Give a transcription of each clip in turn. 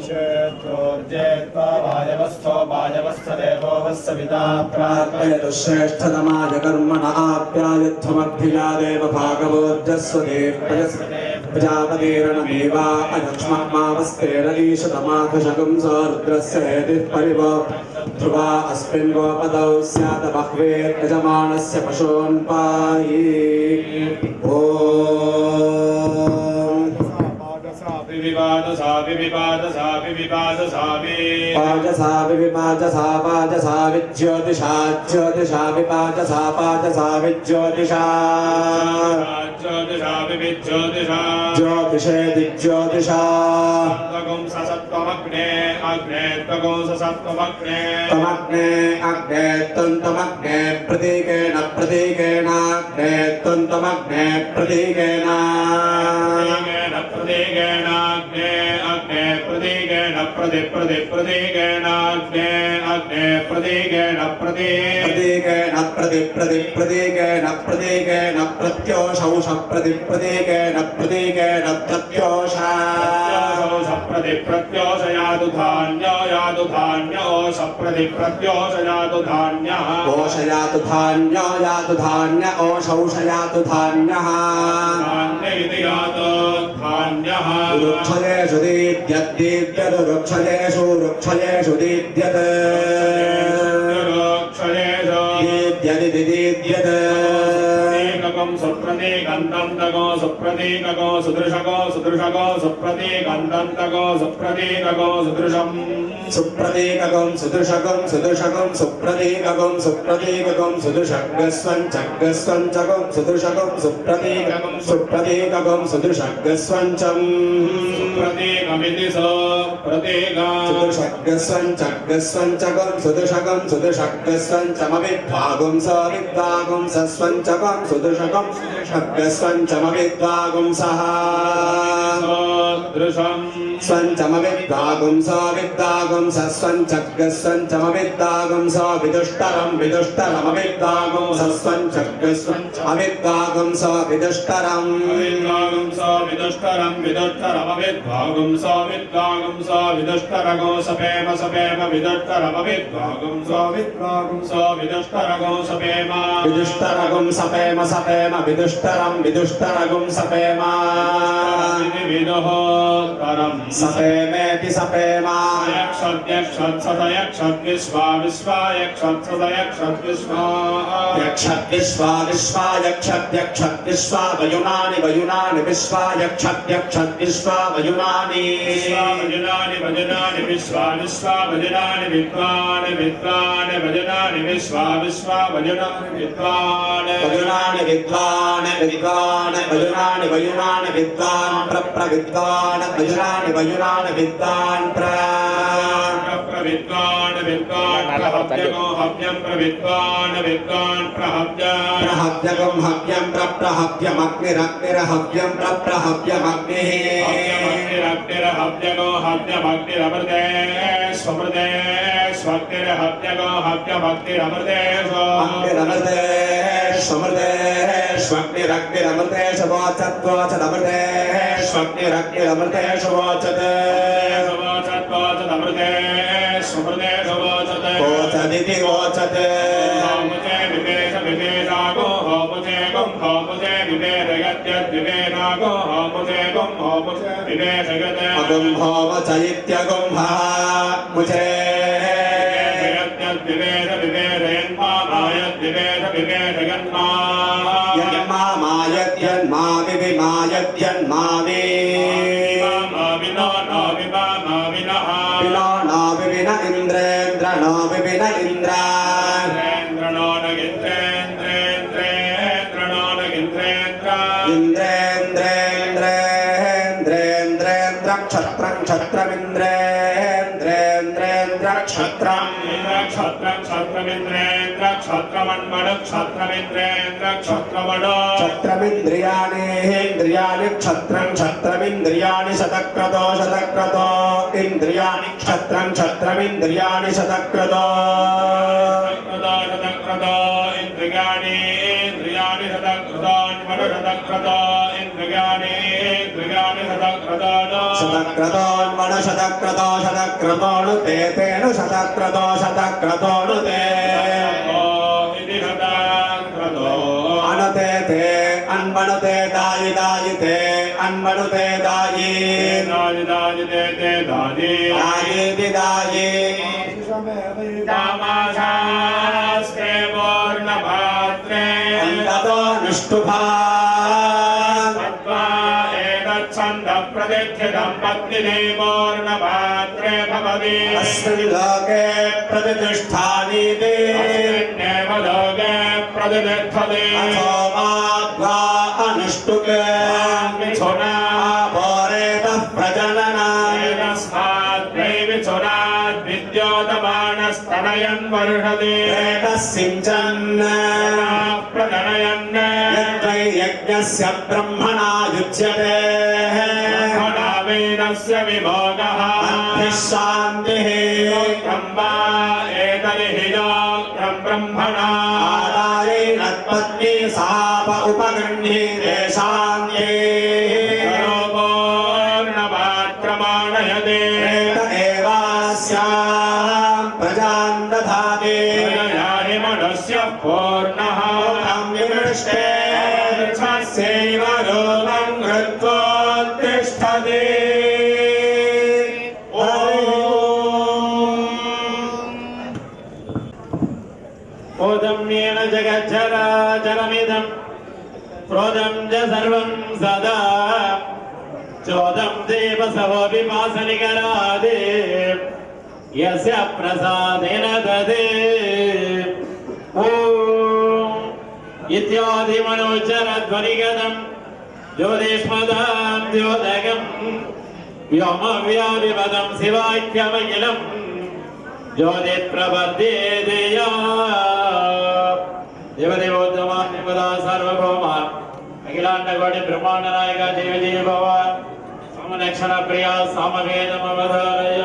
क्षेत्रोर्जेत्वा वायवस्थो वायवस्थदेवो वस्सविता प्रार्थयतु श्रेष्ठतमाय कर्मण आप्यायध्वमभ्युजादेव भागवोर्जस्वदेव प्रजापतिर्नमेवा अयक्ष्ममावस्तेन ईशतमाघशकं सरुद्रस्य हेतिः परिव ध्रुवा अस्मिन् गोपदौ स्यात् बह्वेर्यजमानस्य पशून् पाहि पाजसा विज्योतिषा ज्योतिषा विपाजसा पाजसा विज्योतिषा ज्योतिषे दिज्योतिषा तमग्ने अग्ने तमग्ने प्रतीकेन प्रतीकेनाग्ने तमग्ने प्रतीकेन प्रतीकेनाग्ने अग्ने प्रतीकेन प्रतीकेनाग्ने अग्ने प्रतीकेन प्रतीकेन प्रतीकेन प्रतीकेन प्रत्योषौ प्रतीकेन प्रतीकेन प्रत्योषा प्रत्योषयातु धान्यो प्रत्योषयातु धान्यः ओषयातु धान्यो यातु धान्य ओषौषयातु धान्यः धान्यः वृक्षयेषु दीद्यद्दीद्यत् वृक्षयेषु वृक्षयेषु दीद्यत् दीद्यदिदीद्यत् सुप्रतीकन्दन्तको सुप्रतीकको सुदृशको सुदृशको सुप्रतीकन्दन्तको सुप्रतीकको सुदृशम् सुप्रतीककं सुदृशकं सुदृशकं सुप्रतीककं सुप्रतीककं सुदृशग्गस्वञ्चग्गस्वञ्चकं सुदृशकं सुप्रतीककं सुप्रतीककं सुदृशग्गस्वञ्चम् सुप्रतीकमिति सुप्रतीकं सुदृशग्गस्वञ्चग्गस्वञ्चकं सुदृशकं सुदृशग्गस्वञ्चमविद्भागं सविद्भागं सस्वञ्चकं सुदृशकं षड्गस्वञ्चमविद्भागं सः दृशम् स्वञ्चमविद्भागं सविद्भागं सस्वञ्चग्गस्वञ्चमविद्भागं सविदुष्टरं विदुष्टरमविद्भागं सस्वञ्चग्गस्वञ्चमविद्भागं सविदुष्टरं सविदुष्टरं विदुष्टरमविद्भागं सविद्भागं सविदुष्टरगो सपेम सपेम विदुष्टरमविद्भागं सविद्भागं सविदुष्टरगो सपेम विदुष्टरगं सपेम सपेम विदुष्टरं विदुष्टरगं सपेम विदुः तरम् सपेमेति सपेमा यक्षद्विश्वा विश्वा यक्षद्विश्वा यक्षद्विश्वा विश्वा यक्षद्विश्वा वयुनानि वयुनानि विश्वा यक्षद्विश्वा वयुनानि वयुनानि विश्वा विश्वा वयुनानि विद्वान् विद्वान् वयुनानि विश्वा विश्वा वयुनानि विद्वान् वयुनानि विद्वान् विद्वान् वयुनानि वयुनानि विद्वान् प्रविद्वान् वयुनानि वयुनानि विद्वान् प्रविद्वान् विद्वान् प्रहव्यगो हव्यं प्रविद्वान् विद्वान् प्रहव्यगं हव्यं प्रहव्यमग्निरग्निरहव्यं प्रहव्यमग्निः हव्यमग्निरग्निरहव्यगो हव्यमग्निरमृते स्वमृते स्वग्निरहव्यगो हव्यमग्निरमृते स्वमृते स्वमृते स्वग्निरग्निरमृते स्वोचत्वोचदमृते स्वग्निरग्निरमृते स्वोचत् स्वोचत्वोचदमृते स्वमृते स्वोचत् ओचदिति ओचत् होमुचे विवेश विवेशागो होमुचे गुं होमुचे विवेशयत्यद्विवेशागो होमुचे गुं होमुचे विवेशयत् अगुं होमच इत्यगुंभः मुचे यत्यद्विवेश विवेशयन्मा मायद्विवेश विवेशयन्मा यन्मा मायद्यन्मा विविमायद्यन्मावि विनो नो विविन इन्द्रेन्द्र नो विविन इन्द्र नो न इन्द्रेन्द्रेन्द्रेन्द्रेन्द्र नो न इन्द्रेन्द्र इन्द्रेन्द्रेन्द्रेन्द्रेन्द्रेन्द्र क्षत्रं क्षत्रमिन्द्रेन्द्रेन्द्रेन्द्र क्षत्रं क्षत्रमिन्द्रेन्द्र क्षत्रमन्मणु क्षत्रमिन्द्रेन्द्र क्षत्रमणु क्षत्रमिन्द्रियाणि इन्द्रियाणि क्षत्रं क्षत्रमिन्द्रियाणि शतक्रतो शतक्रतो इन्द्रियाणि क्षत्रं क्षत्रमिन्द्रियाणि शतक्रतो शतक्रतो इन्द्रियाणि इन्द्रियाणि शतक्रतो शतक्रतो इन्द्रियाणि इन्द्रियाणि शतक्रतो शतक्रतोन्मनु शतक्रतो शतक्रतोनु ते तेनु शतक्रतो शतक्रतोनु ते अनुते ते अन्मनुते दायि दायि ते अन्मनुते दायि दायि दायि तामाशास्ते पूर्णभाद्रे ततो निष्ठुभा छन्दप्रतिष्ठितं पत्निने पूर्णभाद्रे भवति अस्मिन् लोके प्रतिष्ठानीति अस्मिन्नेव लोके प्रतिष्ठते अथो माध्वा अनुष्टुके मिथुना पोरेतः प्रजननाय तस्मात् वै मिथुनात् विद्योतमानस्तनयन् वर्षति प्रेतः सिञ्चन् प्रजनयन् यद्वै यज्ञस्य ब्रह्मणा युज्यते वेदस्य विभोगः अद्भिः शान्तिः ब्रह्मा एतदिहिदोक्तं ब्रह्मणा आदायैनत्पत्नी साप उपगृह्णीते शान्तिः पूर्णमात्रमाणयते प्रेत एवास्यां प्रजां दधाति याहि मनुष्य पूर्णः विमृष्टे सैव रोगं कृत्वोत्तिष्ठति ओदम्येन जगज्जराचरमिदं प्रोदं च सर्वं सदा चोदं देवसवोऽपि वासनिकरादे यस्य प्रसादेन ददे ॐ इत्यादिमनोच्चरध्वनिगतं ज्योतिष्मदां द्योतकं व्योमव्यापिपदं शिवाख्यमखिलम् ज्योतिप्रपद्ये देया देवदेवोत्तमान्यपदा सार्वभौमा अखिलाण्डकोटि ब्रह्माण्डनायका देवी देवी भव समलक्षणप्रिया सामवेदमवधारय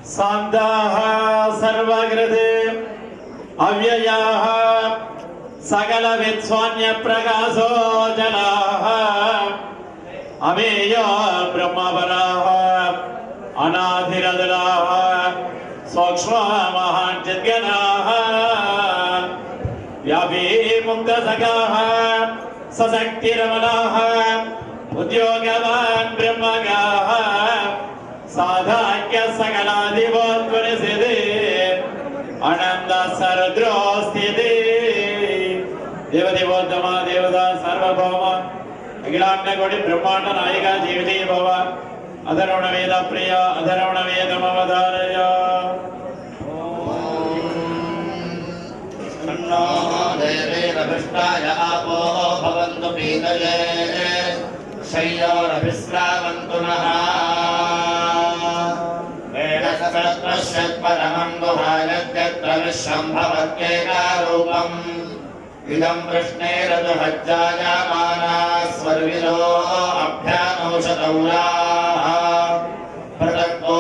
शान्ताः सर्वकृते अव्ययाः सकलविद्वान्यप्रकाशो जलाः अमेयो ब्रह्मपराः अनाधिरदलाः सूक्ष्ममहाञ्चिद्गणाः व्यापीमुक्तसखाः सशक्तिरमणाः उद्योगवान् ब्रह्मगाः साधाक्य सकलाधिपोत्वनिसिद्धि अनंद सरद्रोस्थिति देवदेवोत्तम देवता सार्वभौम अखिलांडकोटि ब्रह्मांड नायिक जीविते भव अधर्वण वेद प्रिय अधर्वण वेदमवधारय तन्नो देवीरभिष्टाय आपो भवन्तु पीतये शय्योरभिस्रावन्तु नः वेदसहस्रश्चत्परमं गुहायत्यत्र विश्वं भवत्येकारूपम् इदं कृष्णेरजुहज्जायमानाः स्वर्विलो अभ्यानौषधौराः प्रदत्तो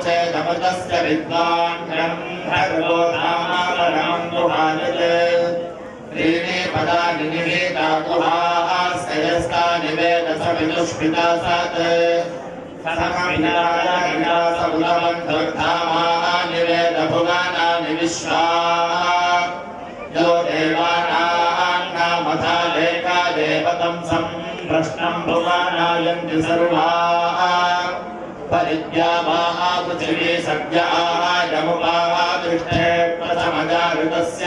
चेदमृतस्य विद्वान् ब्रह्मर्गो नामावरणं गुहायते त्रीणि पदानि निहिता गुहाः स्थयस्तानि वेदसविदुष्पिता सत् समविनायकसौलभन्धुर्धामानि वेदभुवानानि विश्वा यो देवानां नामथा लेखा देवतं सम्प्रश्नं भुवानायन्ति सर्वाः परिद्यावाः पृथिवी सज्जाः यमुवाः दृष्टे प्रथमजागृतस्य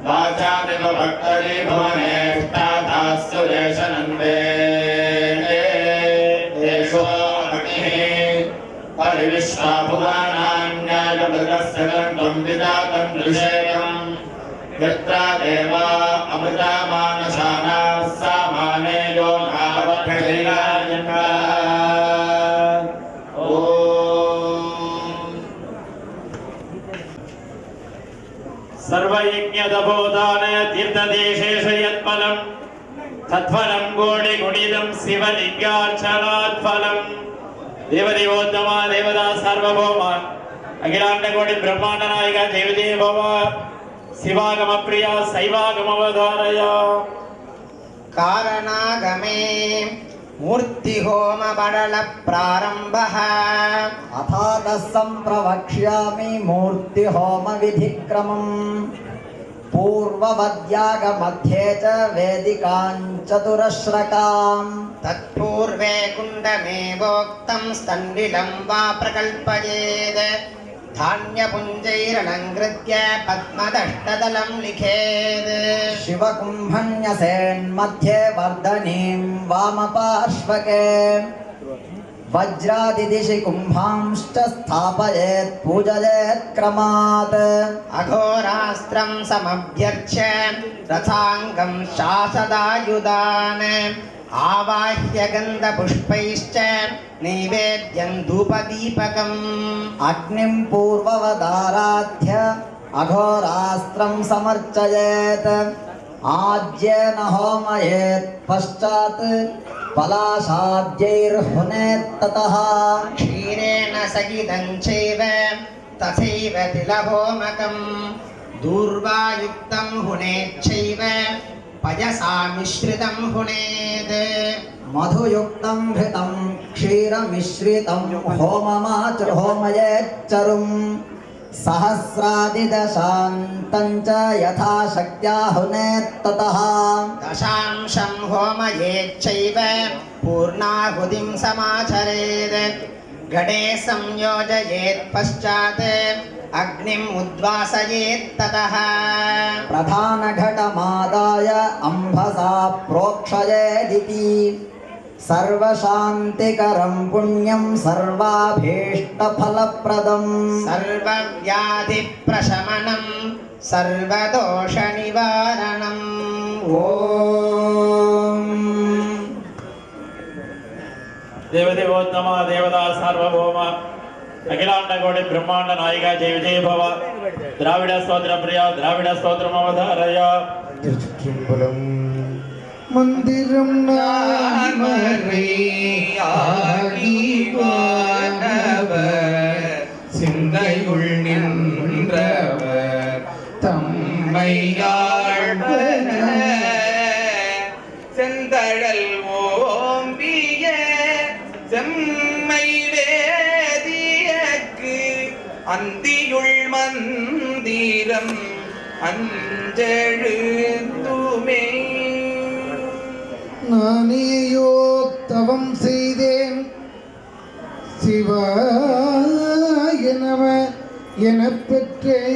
वाचामिव भक्तरि भुवनेष्टाधास्युरेशनन्वे देशो अग्निः परिविश्वा भुवानान्यायमृतस्य गन्धं विदातं दृशेयम् यत्र देवा अमृतामानशानाः सामानेयो नावभ्यैरायन्ता सर्वयज्ञदभोदान तीर्थदेशेषु यत्फलं तत्फलं कोटिगुणितं शिवलिङ्गार्चनात्फलं देवदेवोत्तम देवता सार्वभौम अखिलाण्डकोटि ब्रह्माण्डनायक देवदेव भव शिवागमप्रिया शैवागमवधारय कारणागमे मूर्तिहोमबडल प्रारम्भः अथातः सम्प्रवक्ष्यामि मूर्तिहोमविधिक्रमम् पूर्ववद्यागमध्ये च वेदिकां चतुरश्रकाम् तत्पूर्वे कुण्डमेवोक्तं स्तण्डिलं वा प्रकल्पयेत् धान्यपुञ्जैरलङ्कृत्य पद्मदष्टदलं लिखेत् शिवकुम्भन्यसेन्मध्ये वर्धनीं वामपार्श्वके वज्रादिदिशि कुम्भांश्च स्थापयेत् पूजयेत् क्रमात् अघोरास्त्रं समभ्यर्च्य रथाङ्गं शासदायुधान् आवाह्य गन्धपुष्पैश्च नैवेद्यं धूपदीपकम् अग्निं पूर्ववदाराध्य अघोरास्त्रं समर्चयेत् आज्येन होमयेत् पश्चात् पलाशाद्यैर्हुनेत् ततः क्षीरेण सहितं चैव तथैव तिलहोमकम् दूर्वायुक्तं हुनेच्छैव पयसा मिश्रितं हुनेत् मधुयुक्तं घृतं क्षीरमिश्रितं होमयेच्चरुम् सहस्रादिदशान्तं च यथाशक्त्या हुनेत् ततः दशांशं होमयेच्छैव पूर्णाहुतिं समाचरेत् घटे संयोजयेत् पश्चात् अग्निम् उद्वासयेत् ततः प्रधानघटमादाय अम्भसा प्रोक्षयेदिति सर्वशान्तिकरं पुण्यं सर्वाभीष्टफलप्रदम् सर्वव्याधिप्रशमनं सर्वदोषनिवारणम् ॐ देवदेवोत्तम देवता सार्वभौम अखिलाण्डकोटि ब्रह्माण्ड नायिक जय विजय भव द्राविड स्तोत्र प्रिया द्राविड स्तोत्रमवधारय மந்திரம் நாமரை ஆகிவானவர் கையாழ்வன செந்தழல் ஓம்பிய செம்மை வேதியக்கு அந்தியுள் மந்திரம் அஞ்செழுத்துமே. நானேயோ தவம் செய்தேன் சிவாய நம எனப் பெற்றேன்.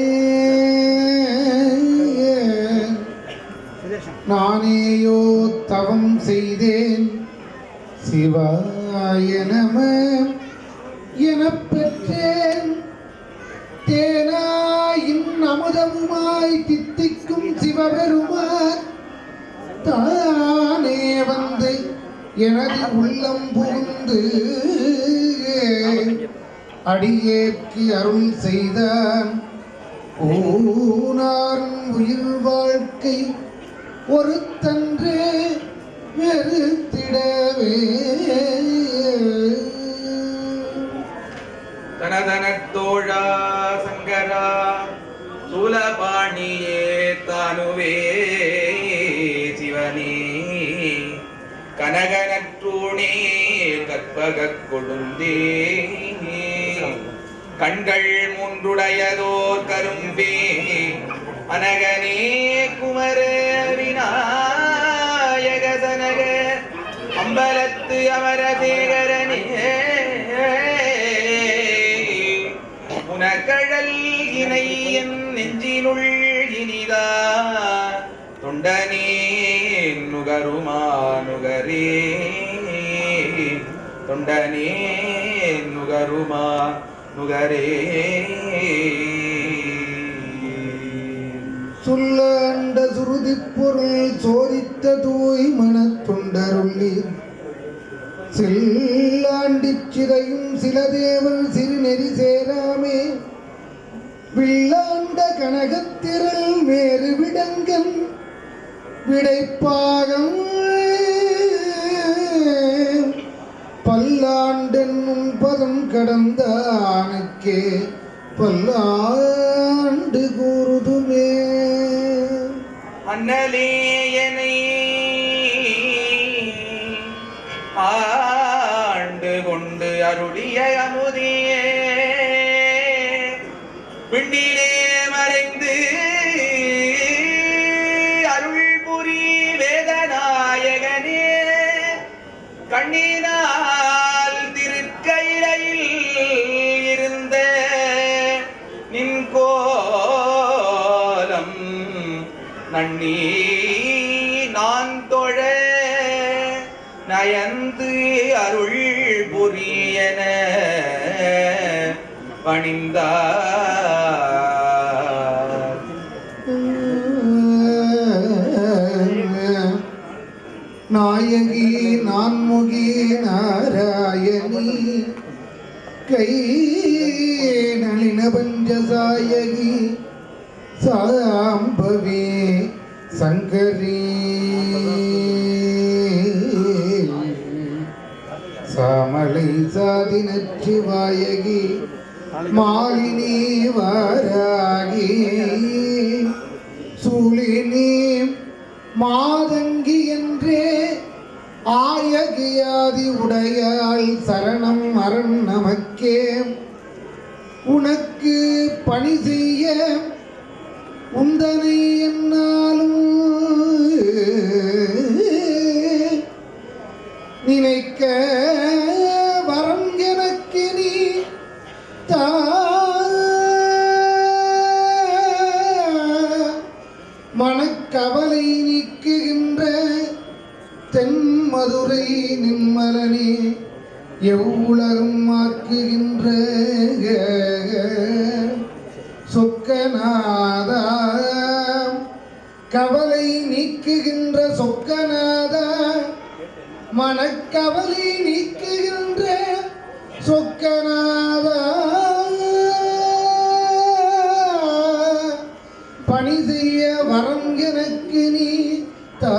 நானேயோ தவம் செய்தேன் சிவாய நம எனப் பெற்றேன். தேனாயின் அமுதமுமாய் தித்திக்கும் சிவபெருமான் தானே வந்து எனது உள்ளம் புகுந்து அடியேற்கு அருள் செய்தான். ஊனார்ன் உயிர் வாழ்க்கை ஒருத்தன்றே வெறுத்திடவே. தனதனத்தோழா சங்கரா சூலபாணியே தானுவே சிவனே கனகனற்றூணே கற்பகக் கொழுந்தே கண்கள் மூன்றுடையதோர் கரும்பே அனகனே குமர விநாயக சனக அம்பலத்து அமரதேகரனே உனக்கழல் இணை என் நெஞ்சினுள் இனிதா தொண்டனே நுகருமா நுகரே தொண்டனே நுகருமா நுகரே. சொல்லாண்ட சுருதி பொருள் சோதித்த தூய் மனத்தொண்டருள்ளி செல்லாண்டிச் சிதையும் சில தேவன் சிறுநெறி சேராமே. வில்லாண்ட கனகத்திரள் மேறு விடங்கன் விடைப்பாகம் பல்லாண்டென்னும் பதம் கடந்தானுக்கே பல்லாண்டு கூறுதுமே. அண்ணலேயனை ஆண்டு கொண்டு அருளிய அமுதியே விண்ணிலே மறைந்து அருள் புரி வேதநாயகனே கண்ணினால் திருக்கையிலையில் இருந்த நின் கோலம் நன்னி நான் தொழ நயந்து அருள் புரியன பணிந்தார். நாயகி நான்முகி நாராயணி கை நளின பஞ்சசாயகி சாம்பவி சங்கரி சாமலை சாதி நச்சிவாயகி மாலினி வாராகி சூலினி மாதங்கி என்றே ஆயகியாதி உடையாள் சரணம் அரண் நமக்கே. உனக்கு பணி செய்ய உந்தனை என்னாலும் நினைக்க வரம் எனக்கு நீ தா. மனக்கவலை நீக்குகின்ற தென் மதுரை நிம்மலனே எவ்வுலகம் ஆக்குகின்ற சொக்கநாதா கவலை நீக்குகின்ற சொக்கநாதா மனக்கவலை நீக்குகின்ற சொக்கநாதா பணி செய்ய வரம் எனக்கு நீ தா.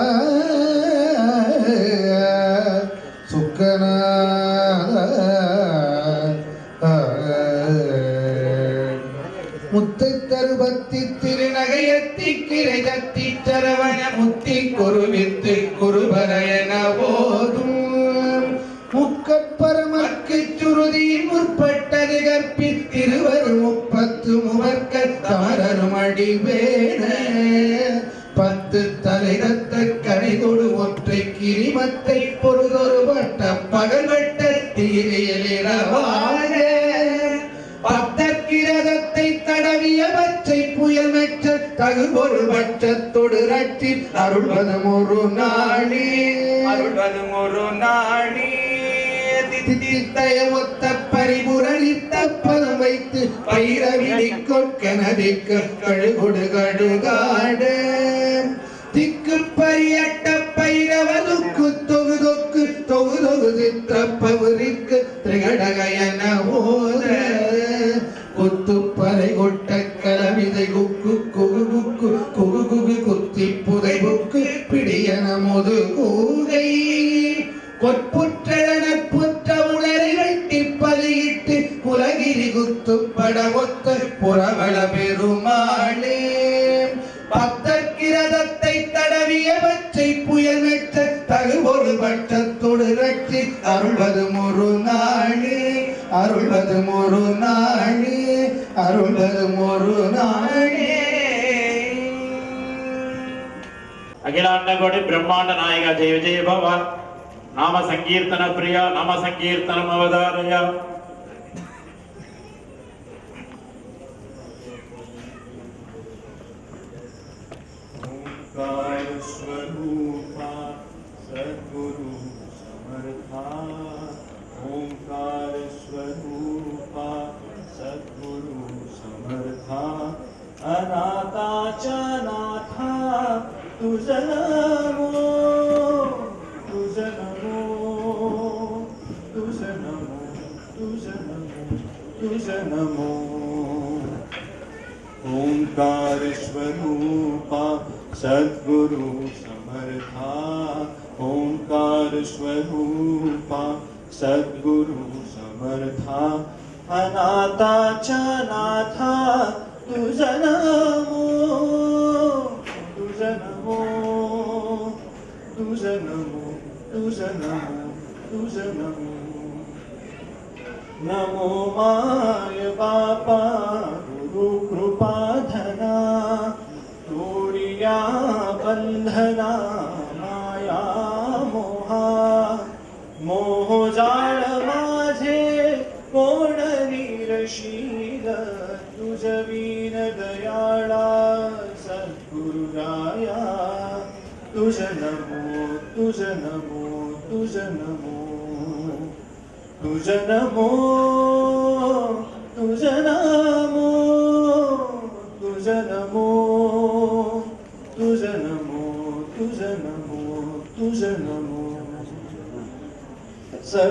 சொக்கநாதா முத்தை தருபத்தி திருநகையத்தி கிரை தத்தி சரவண முத்தி குருவித்து குருபரையன போதும் முக்கப்பரமக்கு சுருதியின் முற்பட்டது கற்பித்திருவர் முப்பத்து முவர்க்க தாரரும் அடிவேன பத்து தலைதத்த கணிதொடு ஒற்றை கிரிமத்தை பொருதொரு வட்ட பகல் வட்ட தீரையிலிரவாக பத்தக்கிரதத்தை தடவிய பச்சை புயல் மெச்ச தகுபொருள் பட்சத்தொடு ரட்சி அருள்வதும் ஒரு நாளே அருள்வதும் ஒரு நாளே தித்தித்தய ஒத்த பரிபுரளித்த பதம் வைத்து பைரவிடி கொட்கனதிக்கு கழுகுடு கடுகாடு திக்கு பரியட்ட பைரவதுக்கு தொகுதொக்கு தொகுதொகு சித்திரப்பவுரிக்கு திரிகடகயன ஓத குத்துப்பறை கொட்ட கலவிதை குக்கு குகு குக்கு குகு குகு குத்தி புதை புக்கு பிடியன முது கூகை கொற்புற்றன புற்ற உணரை வெட்டி பலியிட்டு குலகிரி குத்து பட ஒத்த புறவள பெருமாளே பத்தக்கிரதத்தை தடவிய பச்சை புயல் வெட்ட தகுபொரு பட்சத்தொடு ரட்சி அருள்வதும் ஒரு நாளே அருள்வதும் ஒரு நாளே அருள்வதும் ஒரு நாளே. అఖిలాండ కోటి బ్రహ్మాండ నాయక జయ విజయ భవ నామ సంకీర్తన ప్రియ నామ సంకీర్తనం అవధారయ ओंकार स्वरूपा सद्गुरु समर्था ओंकार स्वरूपा सद्गुरु समर्था अनाथाचा नाथा तुझ नमो तुझ नमो तुझ नमो तुझ नमो तुझ नमो ओंकार स्वरूपा सद्गुरु समर्था ओंकार स्वरूपा सद्गुरु समर्था अनाथाचा नाथा तुझ नमो तुझ नमो तुझ नमो तुझ नमो तुझ नमो नमो माय बापा गुरु कृपाधना तोडिया बंधना माया मोहा मोह जाळ माझे कोण निरशील तुझ वीन दयाळा सद्गुरुराया तुझ नमो तुझ नमो तुझ नमो तुझ नमो तुझ नमो तुझ नमो तुझ नमो तुझ नमो तुझ नमो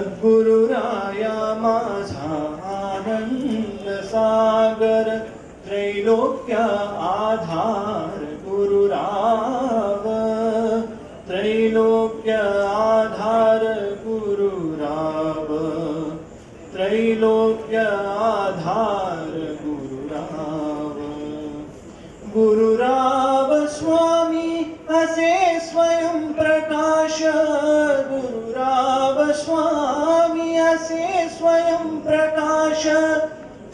सद्गुरुराया माझा आनंद सागर त्रैलोक्य आधार गुरुराव त्रैलोक्य आधार गुरुराव त्रैलोक्य आधार गुरुराव गुरुराव स्वामी असे स्वयं प्रकाश गुरुराव स्वामी असे स्वयं प्रकाश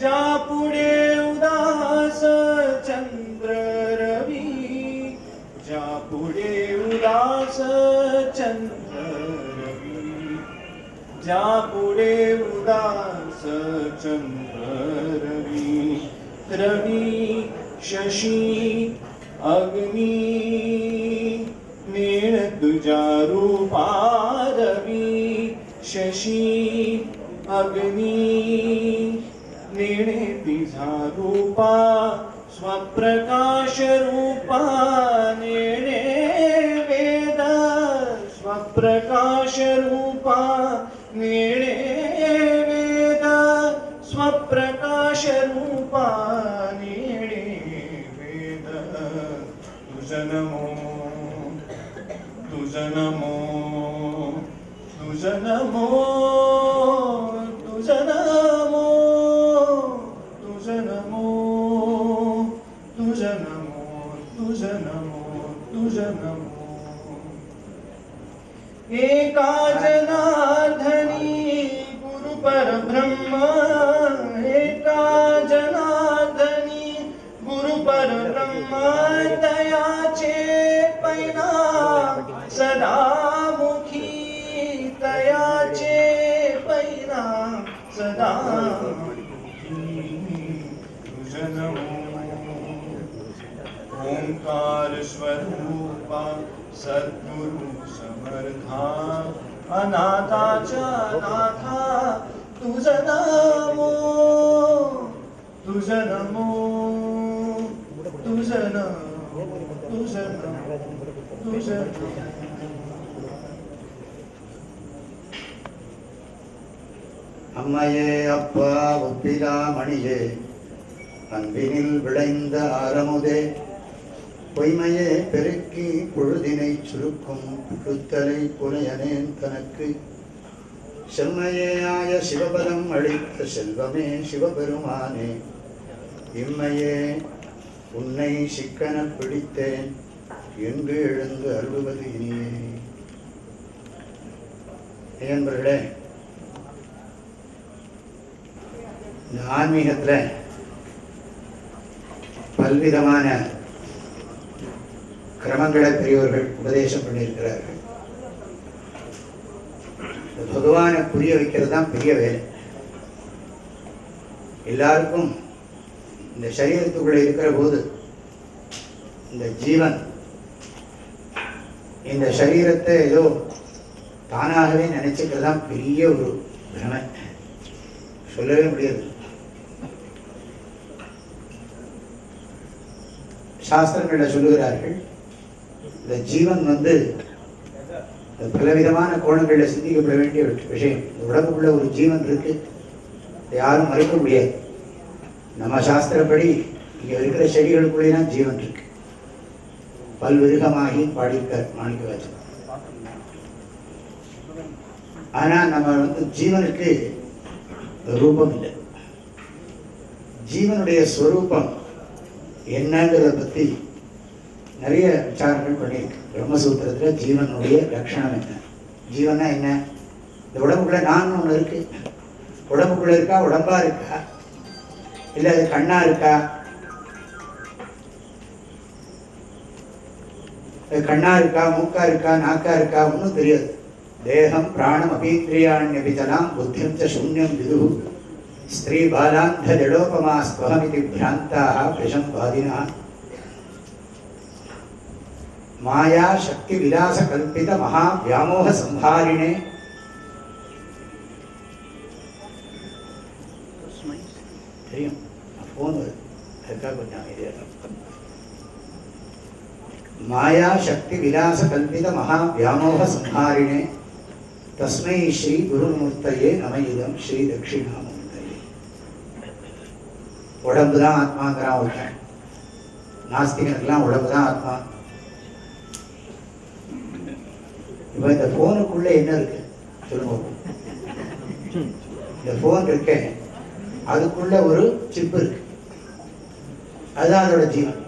ज्या पुढे उदास चंद्र रवी ज्या पुढे उदास चंद्र रवी ज्या पुढे उदास चंद्र रवी रवी शशी अग्नी नीळ तुझ्या रूपा रवी शशी अग्नी नीळे तिझा रूपा स्वप्रकाश रूपा नीळे वेद स्वप्रकाश रूपा नीळे वेद स्वप्रकाश रूपा नीळे वेद तुझ नमो तुझ नमो तुझ नमो तुझ नमो तुझ नमो नमो एका जनार्दनी गुरु परब्रह्म एका जनार्दनी गुरु परब्रह्म तयाचे पैना सदा मुखी तयाचे पैना सदा तुझ नमो ओंकार स्वरूपा सद्गुरु समर्था अनाथाचा नाथा तुझ नमो तुझ नमो तुझ नमो तुझ नमो तुझ नमो அம்மையே அப்பா ஒப்பிலா மணியே அன்பினில் விளைந்த ஆரமுதே பொய்மையே பெருக்கி பொழுதினை சுருக்கும் புழுத்தலை புனையனேன் தனக்கு செம்மையேயாய சிவபதம் அளித்த செல்வமே சிவபெருமானே இம்மையே உன்னை சிக்கன பிடித்தேன் எங்கு எழுந்து அருள்வது இனியே. என்பர்களே, இந்த ஆன்மீகத்தில் பல்விதமான கிரமங்களை பெரியவர்கள் உபதேசம் பண்ணியிருக்கிறார்கள். பகவானை புரிய வைக்கிறது தான் பெரிய வேலை. எல்லாருக்கும் இந்த சரீரத்துக்குள்ள இருக்கிற போது இந்த ஜீவன் இந்த சரீரத்தை ஏதோ தானாகவே நினைச்சுக்கிறது தான் பெரிய ஒரு பிரமை. சொல்லவே முடியாது. சாஸ்திரங்கள்ல சொல்லுகிறார்கள், இந்த ஜீவன் பலவிதமான கோணங்களில் சிந்திக்கப்பட வேண்டிய விஷயம். இந்த உடம்புக்குள்ள ஒரு ஜீவன் இருக்கு, யாரும் மறைக்க முடியாது. நம்ம சாஸ்திரப்படி இங்க இருக்கிற செடிகளுக்குள்ளேதான் ஜீவன் இருக்கு. பல்விருகமாகி பாடியிருக்கார் மாணிக்கவாசகர். ஆனா நம்ம ஜீவனுக்கு ரூபம் இல்லை. ஜீவனுடைய ஸ்வரூபம் என்னங்கிறத பத்தி நிறைய விசாரங்கள் பண்ணியிருக்கு. பிரம்மசூத்திரத்துல ஜீவனுடைய லட்சணம் என்ன, ஜீவனா என்ன, இந்த உடம்புக்குள்ள நான் ஒண்ணு இருக்கு. உடம்புக்குள்ள இருக்கா, உடம்பா இருக்கா, இல்ல அது கண்ணா இருக்கா, கண்ணா இருக்கா, மூக்கா இருக்கா, நாக்கா இருக்கா, ஒன்றும் தெரியாது. தேகம் பிராணம் அபீத்ரியாண்யபிதலாம் புத்திம் ச சூன்யம் விது ஸ்திரீ பாலாந்த ஜடோபமா ஸ்வஹமிதி பிராந்தாக பிரசம்பாதினா மாயா சக்தி விலாச கல்பித மகா வியாமோக சம்ஹாரிணே தெரியும். போன் அதுக்காக கொஞ்சம் அமைதியாக. மாயா சக்தி விலாச கல்பித மகா வியாமோக சம்ஹாரிணே தஸ்மை ஸ்ரீ குருமூர்த்தையே நமயிதம் ஸ்ரீ தட்சிணாமூர்த்தையே. உடம்புதான் ஆத்மாங்கிறான் ஒருத்தன். நாஸ்திகனுக்கெல்லாம் உடம்புதான் ஆத்மா. இப்ப இந்த போனுக்குள்ள என்ன இருக்கு சொல்லுவோம். இந்த போன் இருக்க, அதுக்குள்ள ஒரு சிப் இருக்கு, அதுதான் அதோட ஜீவன்.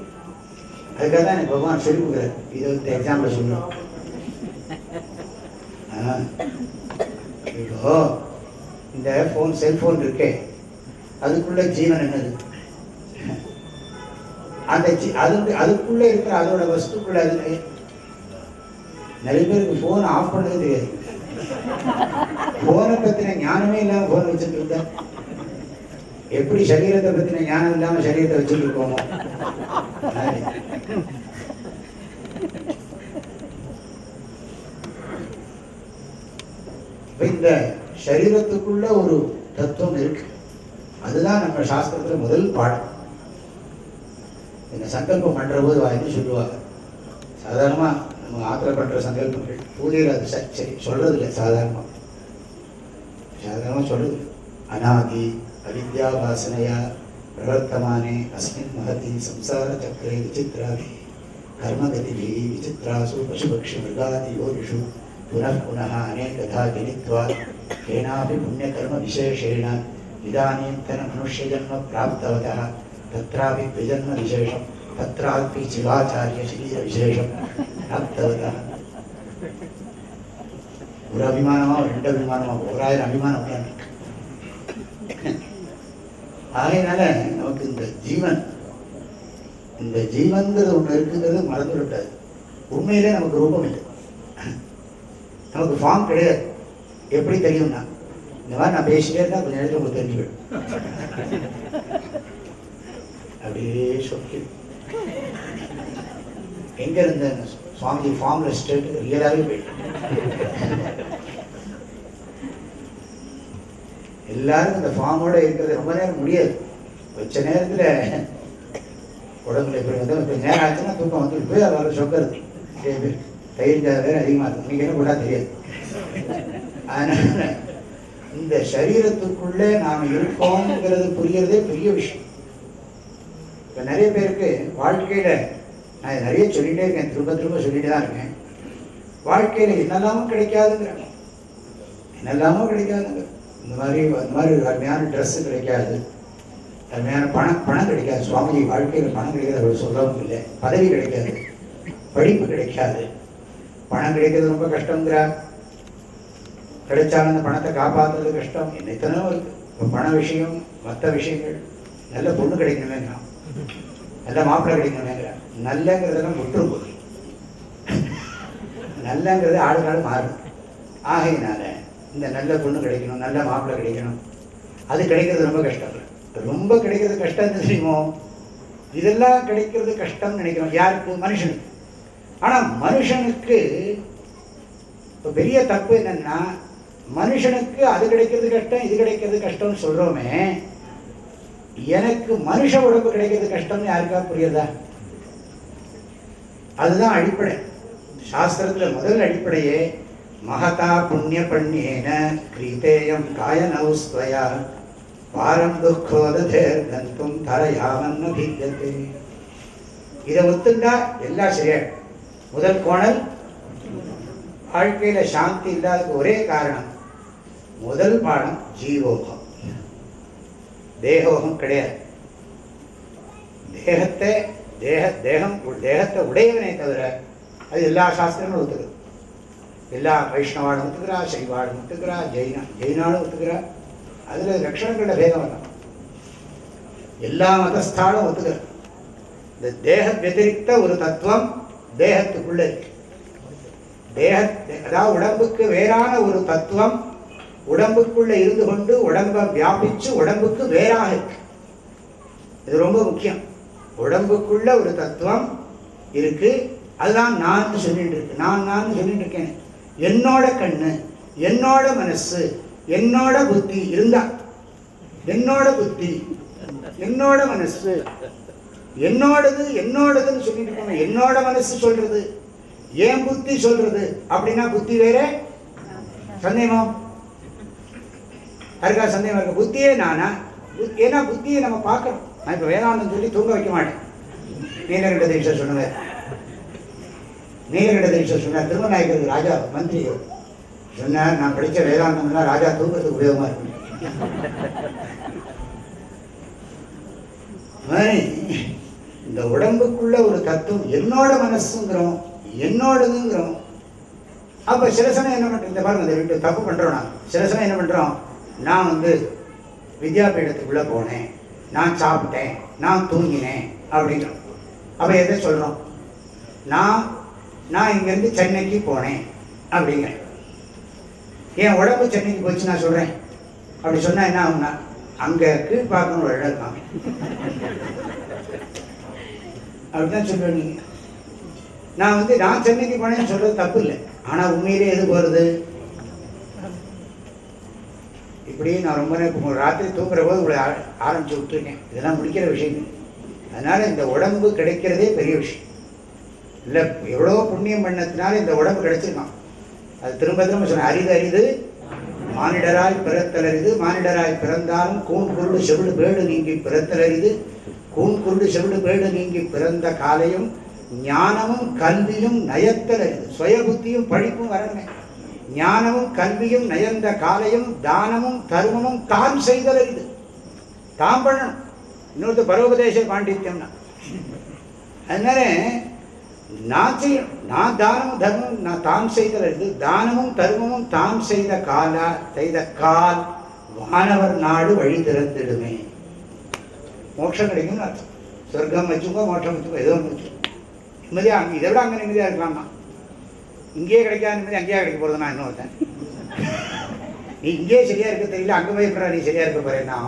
அதுக்காக தான் எனக்கு பகவான் சொல்லி கொடுக்குறாரு. இது இந்த எக்ஸாம்பிள் சொல்லணும். இப்போ இந்த போன் செல்போன் இருக்கே, அதுக்குள்ள ஜீவன் என்னது, அந்த அதுக்குள்ள இருக்கிற அதோட வஸ்துக்குள்ள அது. நிறைய பேருக்கு போன் ஆஃப் பண்ணவே தெரியாது. போனை பத்தின ஞானமே இல்லாம போன் வச்சுட்டு இருந்த எப்படி சரீரத்தை பத்தின ஞானம் இல்லாம சரீரத்தை வச்சுட்டு இருக்கோமோ. இந்த சரீரத்துக்குள்ள ஒரு தத்துவம் இருக்கு. அதுதான் நம்ம சாஸ்திரத்துல முதல் பாடம். இந்த சங்கல்பம் பண்ற போது வாங்கி சொல்லுவாங்க. சாதாரணமா நம்ம ஆத்திர பண்ற சங்கல்பங்கள் பூஜையில் அது சரி சொல்றது இல்லை. சாதாரணமா சொல்றது அநாதி அவித்யா வாசனையா பிரவர்த்தமானே அஸ்மின் மகதி சம்சார சக்கரே விசித்ராபி கர்மகதிபி விசித்ராசு பசுபக்ஷி மிருகாதி யோகிஷு புனః புனः அநேகதா ஜனித்வா கேனாபி புண்ணியகர்ம விசேஷேண இதானீந்தன மனுஷ்யஜன்ம பிராப்தவதः தத்ராபி த்விஜன்ம விசேஷம் தத்ராபி சிவாச்சாரிய சரீர விசேஷம் பிராப்தவதா. ஒரு அபிமானமா, 2 அபிமானமா, 1000 அபிமானம் தான் இருக்கு. ஆகையினால நமக்கு இந்த ஜீவன்கிறது ஒன்று இருக்குங்கிறது மறந்து விட்டாது. உண்மையிலே நமக்கு ரூபம் இல்லை, நமக்கு ஃபார்ம் கிடையாது. எப்படி தெரியும்னா, இந்த மாதிரி நான் பேசிட்டே இருந்தால் கொஞ்சம் நேரத்தில் உங்களுக்கு தெரிஞ்சுவிடும். அப்படியே சொல்லி எங்க இருந்த சுவாமிஜி ஃபார்ம்ல ஸ்டேட் ரியலாகவே போயிட்டு எல்லாரும் இந்த ஃபார்மோட இருக்கிறது ரொம்ப நேரம் முடியாது. வச்ச நேரத்தில் உடம்புல இப்படி வந்து இப்போ நேரம் ஆச்சுன்னா தூக்கம் வந்து போய் அதை வர சொக்கிறது. நிறைய பேர் தயிர் வேறு அதிகமாக இருக்கும், நீங்கள் என்ன கூட தெரியாது. அதனால இந்த சரீரத்துக்குள்ளே நாம் இருக்கோங்கிறது புரியறதே பெரிய விஷயம். இப்போ நிறைய பேருக்கு வாழ்க்கையில் நான் நிறைய சொல்லிகிட்டே இருக்கேன், திரும்ப சொல்லிட்டு தான் இருக்கேன். வாழ்க்கையில் என்னெல்லாமோ கிடைக்காதுங்கிறாங்க, என்னெல்லாமோ கிடைக்காதுங்க. இந்த மாதிரி அருமையான ட்ரெஸ்ஸு கிடைக்காது, அருமையான பணம் கிடைக்காது. சுவாமிஜி வாழ்க்கையில் பணம் கிடைக்காது அவர் சொல்லவும் இல்லை. பதவி கிடைக்காது, படிப்பு கிடைக்காது, பணம் கிடைக்கிறது ரொம்ப கஷ்டங்கிறார். கிடைச்சாலும் அந்த பணத்தை காப்பாற்றுறது கஷ்டம். எத்தனையோ இருக்கு. இப்போ பண விஷயம், மற்ற விஷயங்கள், நல்ல பொண்ணு கிடைக்கணுமேங்கிறான், நல்ல மாப்பிள்ளை கிடைக்கணுமேங்கிறான். நல்லங்கிறதெல்லாம் முற்று போகுது, நல்லங்கிறது ஆளுநாள் மாறும். ஆகையினால இந்த நல்ல பொண்ணு கிடைக்கணும், நல்ல மாப்பிள்ளை கிடைக்கணும், அது கிடைக்கிறது ரொம்ப கஷ்டம். ரொம்ப கிடைக்கிறது கஷ்டம் தெரியுமோ? இதெல்லாம் கிடைக்கிறது கஷ்டம்னு நினைக்கிறோம். யாருக்கு? மனுஷனுக்கு. ஆனால் மனுஷனுக்கு இப்போ பெரிய தப்பு என்னன்னா, மனுஷனுக்கு அது கிடைக்கிறது கஷ்டம், இது கிடைக்கிறது கஷ்டம்னு சொல்றோமே, எனக்கு மனுஷ உடம்பு கிடைக்கிறது கஷ்டம்னு யாருக்கா புரியுதா? அதுதான் அடிப்படை. சாஸ்திரத்துல முதல் அடிப்படையே மகதா புண்ணிய பண்ணியேன கிரீதேயம் காயனௌஸ்வயா வாரம் துக்கோதேர் கந்தும் தரயாமன்னு பீஜ்யதே. இதை ஒத்துண்டா எல்லாம் சரியாயிடும். முதல் கோணல், வாழ்க்கையில சாந்தி இல்லாததுக்கு ஒரே காரணம், முதல் பாடம் ஜீவோகம், தேகோகம் கிடையாது. தேகத்தை உடையவனை தவிர அது எல்லா சாஸ்திரங்களும் ஒத்துக்கிறது. எல்லா வைஷ்ணவாடும் ஒத்துக்கிறா, சைவாடும் ஒத்துக்கிறா, ஜெயினாலும் ஒத்துக்கிறா. அதுல லட்சணங்களோட பேதம் தான். எல்லா மதஸ்தாலும் ஒத்துக்கிற இந்த தேக வதிரிக்த ஒரு தத்துவம் தேகத்துக்குள்ள இருக்கு. அதாவது உடம்புக்கு வேறான ஒரு தத்துவம் உடம்புக்குள்ள இருந்து கொண்டு உடம்பை வியாபிச்சு உடம்புக்கு வேறாக இருக்கு. இது ரொம்ப முக்கியம். உடம்புக்குள்ள ஒரு தத்துவம் இருக்கு, அதுதான் நான் சொல்லிட்டு இருக்கு. நான் சொல்லிட்டு இருக்கேன். என்னோட கண்ணு, என்னோட மனசு, என்னோட புத்தி இருந்தா, என்னோட புத்தி, என்னோட மனசு, என்னோடதுன்னு சொல்லிட்டு இருக்கோம். என்னோட மனசு சொல்றது, ஏன் புத்தி சொல்றது அப்படின்னா புத்தி வேற. சந்தேகமா யாருக்கா? சந்தேகம் இருக்க? புத்தியே நானா? ஏன்னா புத்தியை நம்ம பார்க்கறோம். நான் இப்போ வேதாந்தம் சொல்லி தூங்க வைக்க மாட்டேன். நீலகண்ட தீட்சை சொன்னார், திருமநாயக்கருக்கு ராஜா மந்திரி சொன்னார், நான் படித்த வேதாந்தம்லாம் ராஜா தூக்கத்துக்கு உபயோகமா இருக்கு. இந்த உடம்புக்குள்ள ஒரு தத்துவம் என்னோட மனசுங்கிறோம், என்னோடதுங்கிறோம். அப்ப சில சமயம் என்ன பண்றோம், இந்த பாருங்க, இந்த வீட்டு தப்பு பண்றோம். நான் சில சமயம் என்ன பண்றோம், நான் வித்யாபீடத்துக்குள்ள போனேன், நான் சாப்பிட்டேன், நான் தூங்கினேன் அப்படிங்கிறோம். அப்ப எதை சொல்றோம்? நான் இங்கிருந்து சென்னைக்கு போனேன் அப்படிங்கிறேன். என் உடம்பு சென்னைக்கு போச்சு நான் சொல்றேன். அப்படி சொன்னா என்ன ஆகும்னா, அங்க கீழ்பார்க்கணும் ஒரு இடம் இருக்காங்க அப்படிதான் சொல்லுவேன். நீங்க நான் சென்னைக்கு போனேன்னு சொல்றது தப்பு இல்லை. ஆனா உண்மையிலே எது போறது? இப்படி நான் ரொம்ப நேரம் ராத்திரி தூங்குற போது உங்களை ஆரம்பிச்சு விட்டுருக்கேன். இதெல்லாம் முடிக்கிற விஷயம். அதனால இந்த உடம்பு கிடைக்கிறதே பெரிய விஷயம் இல்லை. எவ்வளோ புண்ணியம் பண்ணத்தினால இந்த உடம்பு கிடைச்சிருக்கான். அது திரும்ப சொன்ன, அரிது மானிடராய் பிறத்தல் அரிது, மானிடராய் பிறந்தாலும் கூண் குருடு செவிடு பேடு நீங்கி பிறத்தல் அரிது, கூண் குருடு செவிடு பேடு நீங்கி பிறந்த காலையும் ஞானமும் கல்வியும் நயத்தல் அரிது. சுய புத்தியும் படிப்பும் வரணுமே. ஞானமும் கல்வியும் நயந்த காலையும் தானமும் தர்மமும் தான் செய்தல் அரிது. தான் பண்ணணும். இன்னொருத்த பரோபதேச பாண்டித்யம்னா. அதனால நான் செய்யணும். நான் தானமும் தர்மமும் நான் தாம் செய்தது, தானமும் தர்மமும் தாம் செய்த கால் வானவர் நாடு வழி திறந்திடுமே. மோட்சம் கிடைக்கும்னு அர்த்தம். சொர்க்கம் வச்சுக்கோ, மோட்சம் வச்சுக்கோ, ஏதோ ஒன்று வச்சுக்கோ. நிம்மதியாக அங்கே இதை விட அங்கே நிம்மதியாக இருக்கலாம்னா. இங்கேயே கிடைக்காத நிம்மதி அங்கேயே கிடைக்க போகிறது. நான் இன்னொருத்தன் நீ இங்கேயே சரியாக இருக்க தெரியல, அங்கே போய் இருக்கிற நீ சரியாக இருக்க போறேன்னா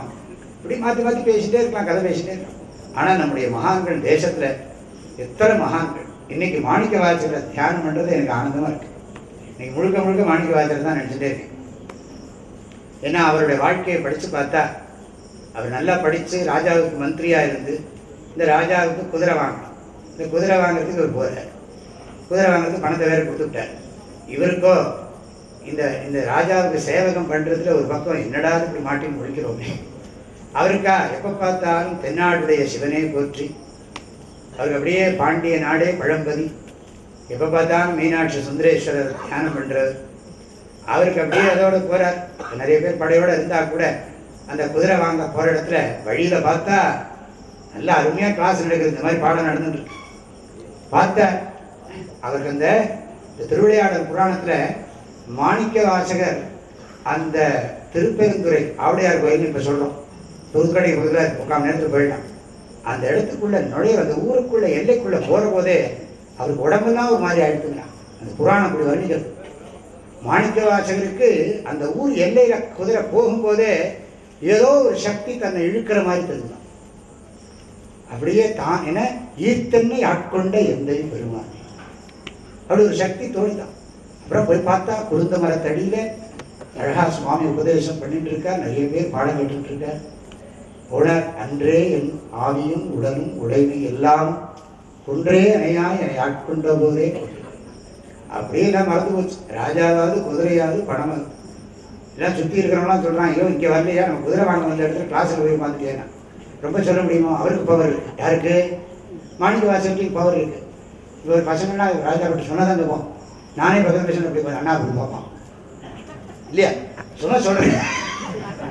இப்படி மாற்றி மாற்றி பேசிகிட்டே இருக்கலாம், கதை பேசிகிட்டே இருக்கலாம். ஆனால் நம்முடைய மகான்கள் தேசத்தில் எத்தனை மகான்கள் இன்னைக்கு மாணிக்க வாசகரை தியானம் பண்ணுறது எனக்கு ஆனந்தமாக இருக்குது. இன்னைக்கு முழுக்க முழுக்க மாணிக்க வாசகர் தான் நினச்சிட்டே இருக்கேன். ஏன்னா அவருடைய வாழ்க்கையை படித்து பார்த்தா, அவர் நல்லா படித்து ராஜாவுக்கு மந்திரியாக இருந்து இந்த ராஜாவுக்கு குதிரை வாங்கணும். இந்த குதிரை வாங்குறதுக்கு இவர் போகிறார். குதிரை வாங்குறதுக்கு பணத்தை வேறு கொடுத்துட்டார். இவருக்கோ இந்த இந்த ராஜாவுக்கு சேவகம் பண்ணுறதுல ஒரு பக்கம் என்னடா இப்படி மாட்டின்னு முடிக்கிறோமே. அவருக்கா எப்போ பார்த்தாலும் தென்னாடுடைய சிவனே போற்றி, அவருக்கு அப்படியே பாண்டிய நாடே பழம்பதி, எப்போ பார்த்தாலும் மீனாட்சி சுந்தரேஸ்வரர் தியானம் பண்ணுறது. அவருக்கு அப்படியே அதோட போகிறார். நிறைய பேர் படையோடு இருந்தால் கூட அந்த குதிரை வாங்க போகிற இடத்துல வழியில் பார்த்தா நல்லா அருமையாக கிளாஸ் நடக்குது, இந்த மாதிரி பாடம் நடந்துட்டு பார்த்தா அவருக்கு அந்த திருவிளையாடல் புராணத்தில் மாணிக்க வாசகர் அந்த திருப்பெருந்துறை ஆவுடையார் கோயில் இப்போ சொல்கிறோம், புதுக்கடை புதுக்காக 3 நேரத்துக்கு போயிடலாம். அந்த இடத்துக்குள்ளே நுழைய, அந்த ஊருக்குள்ளே எல்லைக்குள்ளே போகிற போதே அவருக்கு உடம்பெல்லாம் ஒரு மாதிரி ஆயிடுத்துங்களா. அந்த புராணம் அப்படி வர்ணிக்கிறது. மாணிக்க வாசகருக்கு அந்த ஊர் எல்லையில் குதிரை போகும்போதே ஏதோ ஒரு சக்தி தன்னை இழுக்கிற மாதிரி தெரிஞ்சுதான். அப்படியே தான் என ஈர்த்தன்மை ஆட்கொண்ட எந்தை பெருமான், அப்படி ஒரு சக்தி தோழிதான். அப்புறம் போய் பார்த்தா குருந்த மரத்தடியில் அழகா சுவாமி உபதேசம் பண்ணிட்டு இருக்கார். நிறைய பேர் பாடம் கேட்டுட்டு இருக்கார். உணர் அன்றே என் ஆவியும் உடலும் உடைமை எல்லாம் ஒன்றே அணையாய் என்னை ஆட்கொண்ட போதே. அப்படியே நான் மறந்து போச்சு. ராஜாவாவது குதிரையாவது பணமாவது எல்லாம் சுற்றி இருக்கிறவங்களாம் சொல்கிறான், ஐயோ இங்கே வரலையா, நம்ம குதிரை வாங்க வந்த இடத்துல கிளாஸில் போய் பார்த்துட்டேன். ரொம்ப சொல்ல முடியுமோ, அவருக்கு பவர் இருக்குது. யாருக்கு? மாணிக்க வாசகருக்கு பவர் இருக்குது. இப்போ ஒரு பசங்கள்லாம் ராஜா கிட்ட சொன்னதான் கேட்போம். நானே பக்கத்து பேசணும் அப்படி அண்ணா அப்படி பார்ப்போம் இல்லையா? சொல்கிறேன்,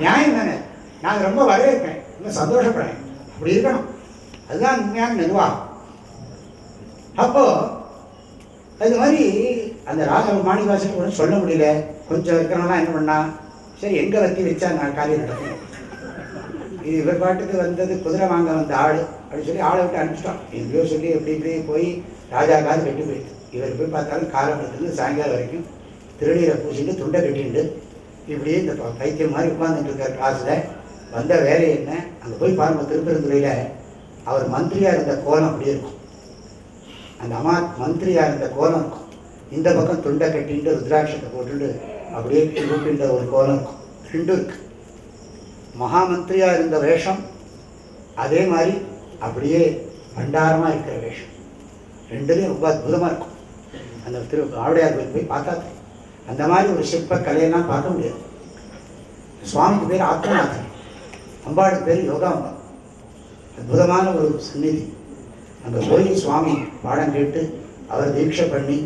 நியாயம் தானே. நான் ரொம்ப வரவேற்பேன், ரொம்ப சந்தோஷப்படுறேன். அப்படி இருக்கணும், அதுதான் உண்மையான நிர்வாகம். அப்போது அது மாதிரி அந்த ராஜா மாணிக்க வாசகருக்கு ஒன்றும் சொல்ல முடியல. கொஞ்சம் இருக்கிறவங்களாம் என்ன பண்ணா, சரி எங்கே வத்தி வச்சா நான் காரியம் நடக்கும். இது இவர் பாட்டுக்கு வந்தது குதிரை வாங்க வந்த ஆள் அப்படின்னு சொல்லி ஆளை விட்டு அனுப்பிச்சிட்டோம். எங்கேயோ சொல்லி எப்படி இப்படி போய் ராஜா காது கட்டி போயிடுது. இவர் போய் பார்த்தாலும் காலப்படத்துலேருந்து சாயங்காலம் வரைக்கும் திருநீரை பூசிட்டு துண்டை கட்டிட்டு இப்படியே இந்த பைத்தியம் மாதிரி உட்காந்துட்டு இருக்கார் கிளாஸில். வந்த வேலை என்ன, அங்கே போய் பாருங்கள் திருப்பெருந்துறையில் அவர் மந்திரியாக இருந்த கோலம் அப்படி இருக்கும். அந்த அம்மா மந்திரியாக இருந்த கோலம் இருக்கும். இந்த பக்கம் துண்டை கட்டிட்டு ருத்ராட்சத்தை போட்டுட்டு அப்படியே கூப்பிட்டு ஒரு கோலம் இருக்கும். 2 இருக்கு. மகாமந்திரியாக இருந்த வேஷம், அதே மாதிரி அப்படியே பண்டாரமாக இருக்கிற வேஷம், 2லேயும் ரொம்ப அற்புதமாக இருக்கும். அந்த ஆவுடையார் கோயில் போய் பார்த்தா அந்த மாதிரி ஒரு சிற்ப கலையெல்லாம் பார்க்க முடியாது. சுவாமிக்கு பேர் ஆத்மநாதன், அம்பாளுக்கு பேர் யோகாம்பா. அற்புதமான ஒரு சந்நிதி. அங்கே போய் சுவாமி பாடம் கேட்டு அவர் தீட்சை பண்ணி,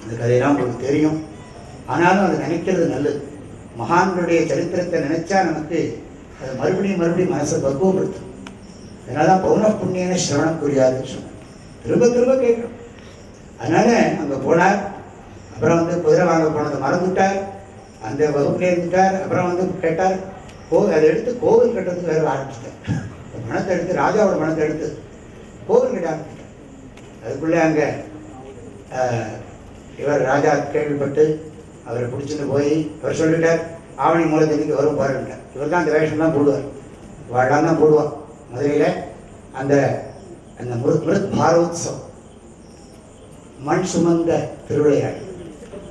அந்த கதையெல்லாம் உங்களுக்கு தெரியும். ஆனாலும் அதை நினைக்கிறது நல்லது. மகான்களுடைய சரித்திரத்தை நினைச்சா நமக்கு அது மறுபடியும் மனசை பக்குவப்படுத்தும். அதனால தான் பௌன புண்ணியன சிரவணம் புரியாதுன்னு சொன்னேன். திரும்ப திரும்ப கேட்கணும். அதனால அங்கே போனார். அப்புறம் குதிரை வாங்க போனதை மறந்துவிட்டார். அந்த வகுப்புலேயே இருந்துட்டார். அப்புறம் கேட்டார், அதை எடுத்து கோவில் கட்டுறதுக்கு வேறு ஆரம்பிச்சிட்டார். பணத்தை எடுத்து, ராஜாவோட பணத்தை எடுத்து கோவில் கட்ட ஆரம்பிச்சிட்டார். அதுக்குள்ளே அங்கே இவர் ராஜா கேள்விப்பட்டு அவரை பிடிச்சிட்டு போய் அவர் சொல்லிட்டார், ஆவணி மூலத்தன்னைக்கு வரும் பாருன்ட்டார். இவர் தான் அந்த வேஷம்லாம் போடுவார், வாழலாம் தான் போடுவார். மதுரையில் அந்த அந்த மிருத் பாரோத்சவம், மண் சுமந்த திருவிளையாடு,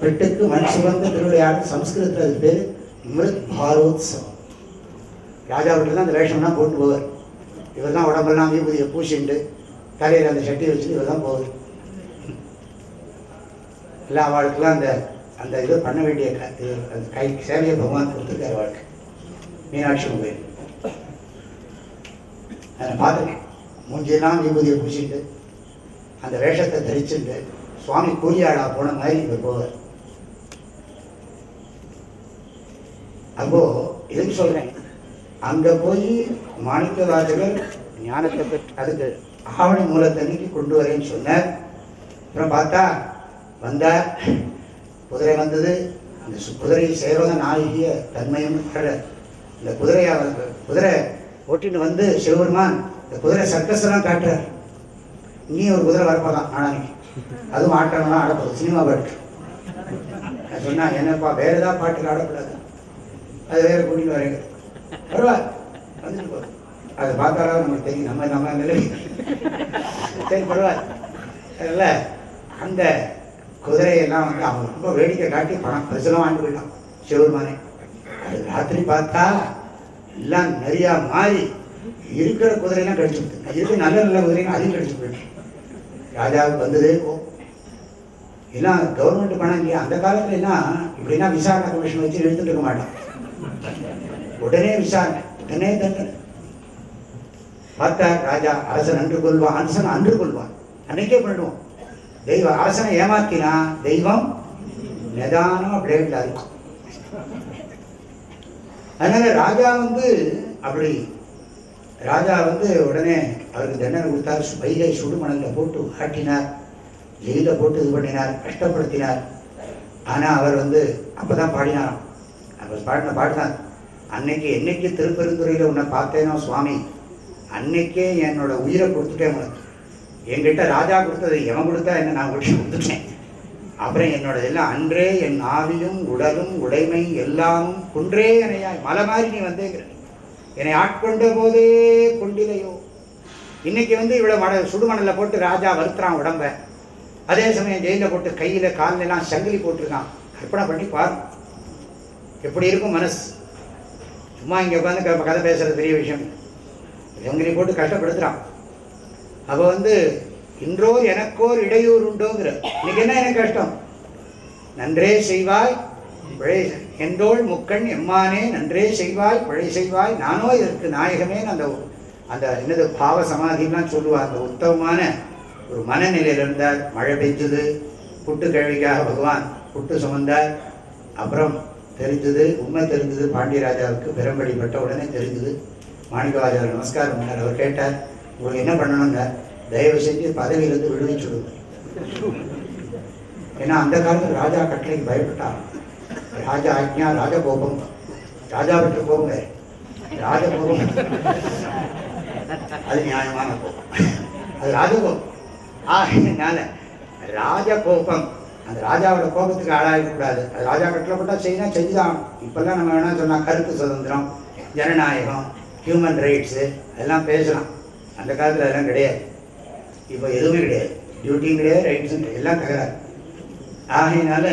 பெட்டுக்கு மண் சுமந்த திருவிளையாடு, சம்ஸ்கிருதத்தில் அது பேர் மிருத் பாரோத்சவம். ராஜா வீட்டில் தான் அந்த வேஷம்லாம் போட்டு போவார். இவர் தான் உடம்பெல்லாம் விபூதியை பூசிண்டு தலையில் அந்த சட்டி வச்சுட்டு இவர் தான் போவார். எல்லா வாழ்க்கெல்லாம் அந்த அந்த இது பண்ண வேண்டிய அந்த கை சேவையை பகவான் கொடுத்துருக்காரு வாழ்க்கை. மீனாட்சி கோயில் அதை பார்த்துருக்கேன். மூஞ்சியெல்லாம் விபூதியை பூசிட்டு அந்த வேஷத்தை தரிச்சுட்டு சுவாமி கூலியாடா போன மாதிரி இவர் போவார். அப்போ எதுக்கு சொல்றேன், அங்க போய் மாணிக்க வாசகர் ஞானத்தை பெற்று அதுக்கு ஆவணி மூலத்தன்னைக்கு கொண்டு வரேன்னு சொன்னார். அப்புறம் பார்த்தா வந்தார், குதிரை வந்தது. அந்த குதிரை சேவக நாயகிய தன்மையும் இந்த குதிரை ஓட்டின்னு வந்து சிவபெருமான் இந்த குதிரை சர்க்கஸ்லாம் காட்டுறார். இங்கேயும் ஒரு குதிரை வரப்போதான் நாளைக்கு, அதுவும் ஆட்டம்லாம் ஆடப்போகுது, சினிமா பாட்டு. நான் சொன்னா என்னப்பா வேற ஏதாவது பாட்டுக்கு ஆடக்கூடாது, அது வேற கூட்டிட்டு வரீங்க, பரவாயில்ல வந்துட்டு போகுது. அதை பார்த்தாலும் நமக்கு தெரியும் நம்ம நிலை. சரி பரவாயில்ல. அதில் அந்த குதிரையெல்லாம் வந்து அவங்க ரொம்ப வேடிக்கை காட்டி பணம் பரிசெல்லாம் வாங்கிட்டு போயிட்டான் சிவபெருமானே. அது ராத்திரி பார்த்தா எல்லாம் நிறையா மாறி இருக்கிற குதிரையெல்லாம் கடிச்சு விட்டு, இருக்கிற நல்ல நல்ல குதிரையும் அதையும் கடிச்சு போயிட்டு ராஜாவுக்கு வந்ததே எல்லாம் கவர்மெண்ட் பணம் இல்லையா. அந்த காலத்துல எல்லாம் இப்படின்னா விசாரணை கமிஷன் வச்சு எடுத்துட்டு இருக்க மாட்டான். உடனே விசாரணை, உடனே தண்டனை. பார்த்தா ராஜா அரசன் அன்று கொள்வான், அரசன் அன்று கொள்வான், அன்னைக்கே பண்ணிடுவோம். தெய்வம் அரசனை ஏமாத்தினா தெய்வம் நிதானமா பிளேட்ல இருக்கும். அதனால ராஜா வந்து அப்படி ராஜா வந்து உடனே அவருக்கு தண்டனை கொடுத்தார். வைகை சுடுமணல்ல போட்டு ஆட்டினார், ஜெயில போட்டு இது பண்ணினார், கஷ்டப்படுத்தினார். ஆனா அவர் வந்து அப்பதான் பாடினாராம். அவர் பாடின பாடுதான், அன்னைக்கு என்னைக்கு திருப்பெருந்துறையில உன்னை பார்த்தேனோ சுவாமி, அன்னைக்கே என்னோட உயிரை கொடுத்துட்டேன் உனக்கு. என்கிட்ட ராஜா கொடுத்தது எவன் கொடுத்தா என்ன, நான் கொடுத்துட்டேன். அப்புறம் என்னோட எல்லாம் அன்றே என் ஆவியும் உடலும் உடைமை எல்லாமும் குன்றே என்னையாய் மலை மாதிரி நீ வந்தேங்கிற, என்னை ஆட்கொண்ட போதே கொண்டிலையோ. இன்னைக்கு வந்து இவ்வளவு சுடுமணல்ல போட்டு ராஜா வருத்துறான் உடம்ப, அதே சமயம் ஜெயில போட்டு கையில காலில எல்லாம் சங்கிலி போட்டிருக்கான். கற்பனை பண்ணி பாரு எப்படி இருக்கும் மனசு. சும்மா இங்க உட்காந்து கதை பேசுறது பெரிய விஷயம். சங்கிலி போட்டு கஷ்டப்படுத்துறான். அவ வந்து இன்றோர் எனக்கோர் இடையூறு உண்டோங்கிற, இன்னைக்கு என்ன எனக்கு கஷ்டம், நன்றே செய்வாய் பிழை என்றோள் முக்கண் எம்மானே, நன்றே செய்வாய் பிழை செய்வாய், நானோ இதற்கு நாயகமே. அந்த அந்த என்னது பாவ சமாதிலாம் சொல்லுவாங்க. அந்த உத்தமமான ஒரு மனநிலையில் இருந்தார். மழை பெஞ்சது, புட்டு கிழவிக்காக பகவான் புட்டு சுமந்தார். அப்புறம் தெரிஞ்சது, உண்மை தெரிஞ்சது பாண்டியராஜாவுக்கு. பெரும்படிப்பட்ட உடனே தெரிஞ்சது. மாணிக்கவாஜர் நமஸ்காரம் பண்ணார். அவர் கேட்டார், உங்களுக்கு என்ன பண்ணணுங்க, தயவு செஞ்சு பதவியிலிருந்து விடுவிச்சுடுங்க. ஏன்னா அந்த காலத்தில் ராஜா கட்டளைக்கு பயப்பட்டார். ராஜா ஆக்ஞா ராஜகோபம், ராஜா பற்ற கோபம் வேறு, ராஜகோபம் அது நியாயமான கோபம், அது ராஜகோபம். ஆகினால ராஜகோபம், அந்த ராஜாவோட கோபத்துக்கு ஆளாகக்கூடாது. அது ராஜா கட்டளைப்பட்டா செய்யணும், செஞ்சுதான். இப்பெல்லாம் நம்ம வேணா சொன்னா கருத்து சுதந்திரம், ஜனநாயகம், ஹியூமன் ரைட்ஸு அதெல்லாம் பேசலாம். அந்த காலத்தில் அதெல்லாம் கிடையாது. இப்போ எதுவுமே கிடையாது, டியூட்டியும் கிடையாது, ரைட்ஸும் கிடையாது, எல்லாம் தகராறு. ஆகையினால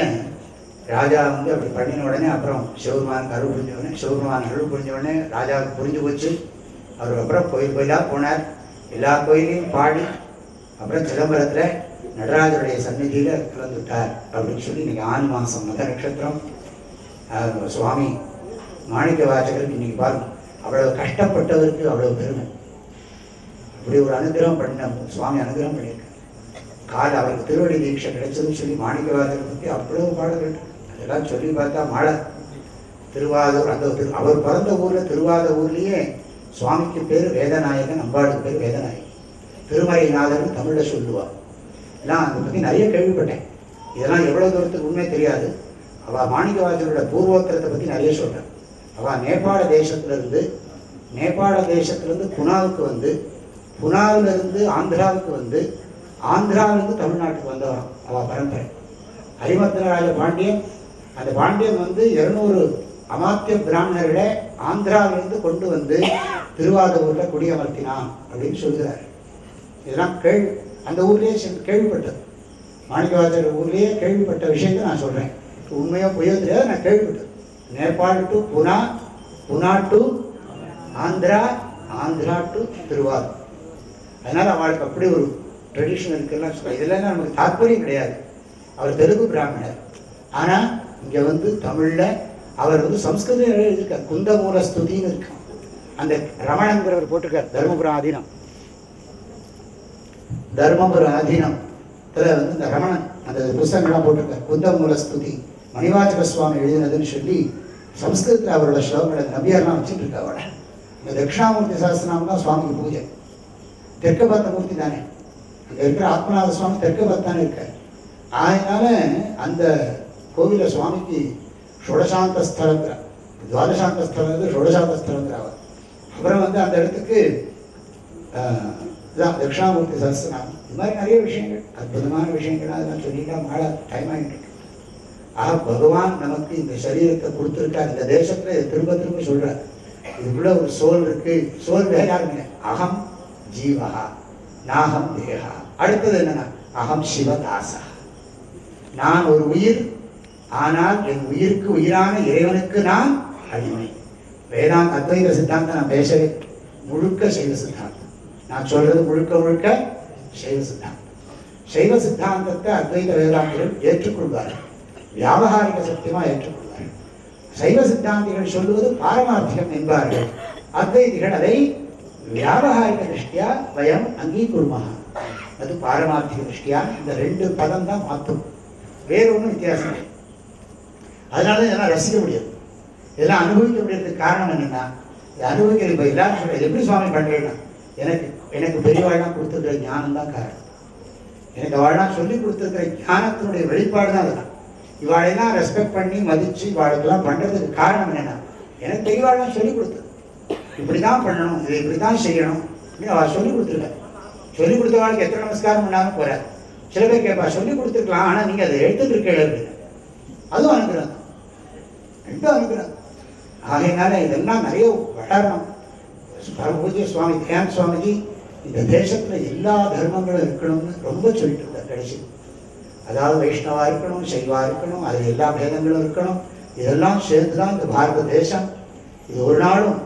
ராஜா வந்து அப்படி பண்ணின உடனே அப்புறம் சிவபெருமானுக்கு அருள் புரிஞ்ச உடனே, சிவபெருமான் அருள் புரிஞ்ச உடனே ராஜாவுக்கு புரிஞ்சு போச்சு. அவர் அப்புறம் கோயில் கோயிலாக போனார். எல்லா கோயிலையும் பாடி அப்புறம் சிதம்பரத்தில் நடராஜருடைய சந்நிதியில் கலந்துட்டார் அப்படின்னு சொல்லி இன்னைக்கு ஆணி மாதம் மத நட்சத்திரம். சுவாமி மாணிக்க வாசகருக்கு இன்னைக்கு பாருங்க, அவ்வளவு கஷ்டப்பட்டவருக்கு அவ்வளவு பெருமை. அப்படி ஒரு அனுகிரகம் பண்ண சுவாமி அனுகிரகம் பண்ணியிருக்கார். கால் அவருக்கு திருவடி தீட்சை கிடைச்சதுன்னு சொல்லி மாணிக்க வாசகரை பற்றி அவ்வளவு பாடல்கள். அதெல்லாம் சொல்லி பார்த்தா மாலை திருவாதூர், அந்த அவர் பிறந்த ஊரில் திருவாதூர்லேயே சுவாமிக்கு பேர் வேதநாயகன், அம்பாளுக்கு பேர் வேதநாயகன். திருமறைநாதன் தமிழில் சொல்லுவார். எல்லாம் அதை பற்றி நிறைய கேள்விப்பட்டேன். இதெல்லாம் எவ்வளோ தூரத்துக்கு உண்மை தெரியாது. அவள் மாணிக்கவாசகரோட பூர்வோத்தரத்தை பற்றி நிறைய சொல்கிறேன். அவள் நேபாள தேசத்துலேருந்து புனாவுக்கு வந்து, புனாவிலிருந்து ஆந்திராவுக்கு வந்து, ஆந்திராவிலிருந்து தமிழ்நாட்டுக்கு வந்தவரான் அவள் பரம்பரை. ஹரிமர்தனராஜ பாண்டியன், அந்த பாண்டியன் வந்து 200 அமாத்திய பிராமணர்களை ஆந்திராவிலிருந்து கொண்டு வந்து திருவாரூரில் குடியமர்த்தினான் அப்படின்னு சொல்கிறார். இதெல்லாம் அந்த ஊர்லேயே கேள்விப்பட்டது. மாணிக்கவாசகர் ஊர்லேயே கேள்விப்பட்ட விஷயத்தை நான் சொல்கிறேன். உண்மையோ பொய்யோ தெரியாது, நான் கேள்விப்பட்டது. Nepal to Pune, Pune to Andhra, Andhra to Thiruvarur. அதனால் அவளுக்கு அப்படி ஒரு ட்ரெடிஷன் இருக்குலாம் சொல்ல. இதெல்லாம் நமக்கு தாற்பயம் கிடையாது. அவர் தெலுங்கு பிராமணர், ஆனால் இங்கே வந்து தமிழில் அவர் வந்து சம்ஸ்கிருதம் எழுதியிருக்கார். குந்தமூல ஸ்துதின்னு இருக்கு. அந்த ரமணங்கிறவர் போட்டிருக்கார். தர்மபுரம் ஆதீனம் வந்து இந்த ரமணன் அந்த புஸ்தகங்கள்லாம் போட்டிருக்கார். குந்தமூல ஸ்துதி மணிவாசக சுவாமி எழுதினதுன்னு சொல்லி சம்ஸ்கிருதத்தில் அவரோட ஸ்லோகங்களை நபியாரெலாம் வச்சுட்டு இருக்கா. இந்த தட்சிணாமூர்த்தி சாஸ்திரம் தான் சுவாமிக்கு பூஜை. தெற்கு பார்த்த மூர்த்தி தானே, அங்கே இருக்கிற ஆத்மநாத சுவாமி தெற்கு பார்த்தானே இருக்கார். அதனால அந்த கோவில சுவாமிக்கு ஷோடசாந்த ஸ்தலங்கிற, துவாதசாந்த ஸ்தலம், ஷோடசாந்த ஸ்தலங்கிறார். அப்புறம் வந்து அந்த இடத்துக்கு இதான் தட்சிணாமூர்த்தி சஹஸ்ரநாமம். இது மாதிரி நிறைய விஷயங்கள், அற்புதமான விஷயங்கள். அதெல்லாம் சொல்லிட்டா மாலை டைம் ஆகிட்டு இருக்கு. ஆக பகவான் நமக்கு இந்த சரீரத்தை கொடுத்துருக்கார். இந்த தேசத்துல திரும்ப திரும்ப சொல்றார், இதுக்குள்ள ஒரு சோல் இருக்கு. சோல் வேற யாருங்க? அகம் ஜீவஹா நாகம் தேகா. அடுத்தது என்னன்னா அகம் சிவதாசா. நான் ஒரு உயிர், ஆனால் என் உயிருக்கு உயிரான இறைவனுக்கு நான் அடிமை. வேதாந்த அத்வைத சித்தாந்தம் நான் பேசவே முழுக்க சைவ சித்தாந்தம். நான் சொல்றது முழுக்க முழுக்க சைவ சித்தாந்தம். சைவ சித்தாந்தத்தை அத்வைத வேதாந்திகள் ஏற்றுக்கொள்வார்கள், வியாபகாரிக சத்தியமா ஏற்றுக்கொள்வார்கள். சைவ சித்தாந்திகள் சொல்லுவது பாரமார்த்திகம் என்பார்கள். அத்வைதிகள் அதை வியாபகாரிக திருஷ்டியா வயம் அங்கீகுருமாக, அது பாரமார்த்திக திருஷ்டியா. இந்த ரெண்டு பதம் தான் மாற்றும், வேற ஒன்றும் வித்தியாசம் இல்லை. அதனால இதெல்லாம் ரசிக்க முடியாது, இதெல்லாம் அனுபவிக்க முடியறதுக்கு காரணம் என்னன்னா, இதை அனுபவிக்கிறது. இப்போ எல்லாரும் சொல்றது எப்படி சுவாமி பண்றேன்னா, எனக்கு பெரியவாழ்லாம் கொடுத்துருக்கிற ஞானம் தான் காரணம். எனக்கு அவள்லாம் சொல்லி கொடுத்துருக்கிற ஞானத்தினுடைய வெளிப்பாடு தான் அதெல்லாம். இவாளெல்லாம் ரெஸ்பெக்ட் பண்ணி மதிச்சு இவாளுக்கெல்லாம் பண்றதுக்கு காரணம் என்னன்னா, எனக்கு பெரியவாழ்லாம் சொல்லி கொடுத்தது. இப்படிதான் பண்ணணும், இதை இப்படிதான் செய்யணும் அப்படின்னு அவள் சொல்லி கொடுத்துருக்க. சொல்லி கொடுத்தவாளுக்கு எத்தனை நமஸ்காரம் பண்ணாலும் போற. சில பேர் கேட்பா, சொல்லி கொடுத்துருக்கலாம், ஆனா நீங்க அதை எடுத்துட்டு இருக்க, அதுவும் அனுப்புறாங்க, ரெண்டும் அனுப்புறாங்க. ஆகையினால இதெல்லாம் நிறைய வளரணும். பரமபூஜ்ய சுவாமி தயான் சுவாமிஜி இந்த தேசத்துல எல்லா தர்மங்களும் இருக்கணும்னு ரொம்ப சொல்லிட்டு இருந்தார் கடைசி. அதாவது வைஷ்ணவா இருக்கணும், சைவா இருக்கணும், அதுல எல்லா பேதங்களும் இருக்கணும். இதெல்லாம் சேர்ந்துதான் இந்த பாரத தேசம். இது ஒரு நாளும்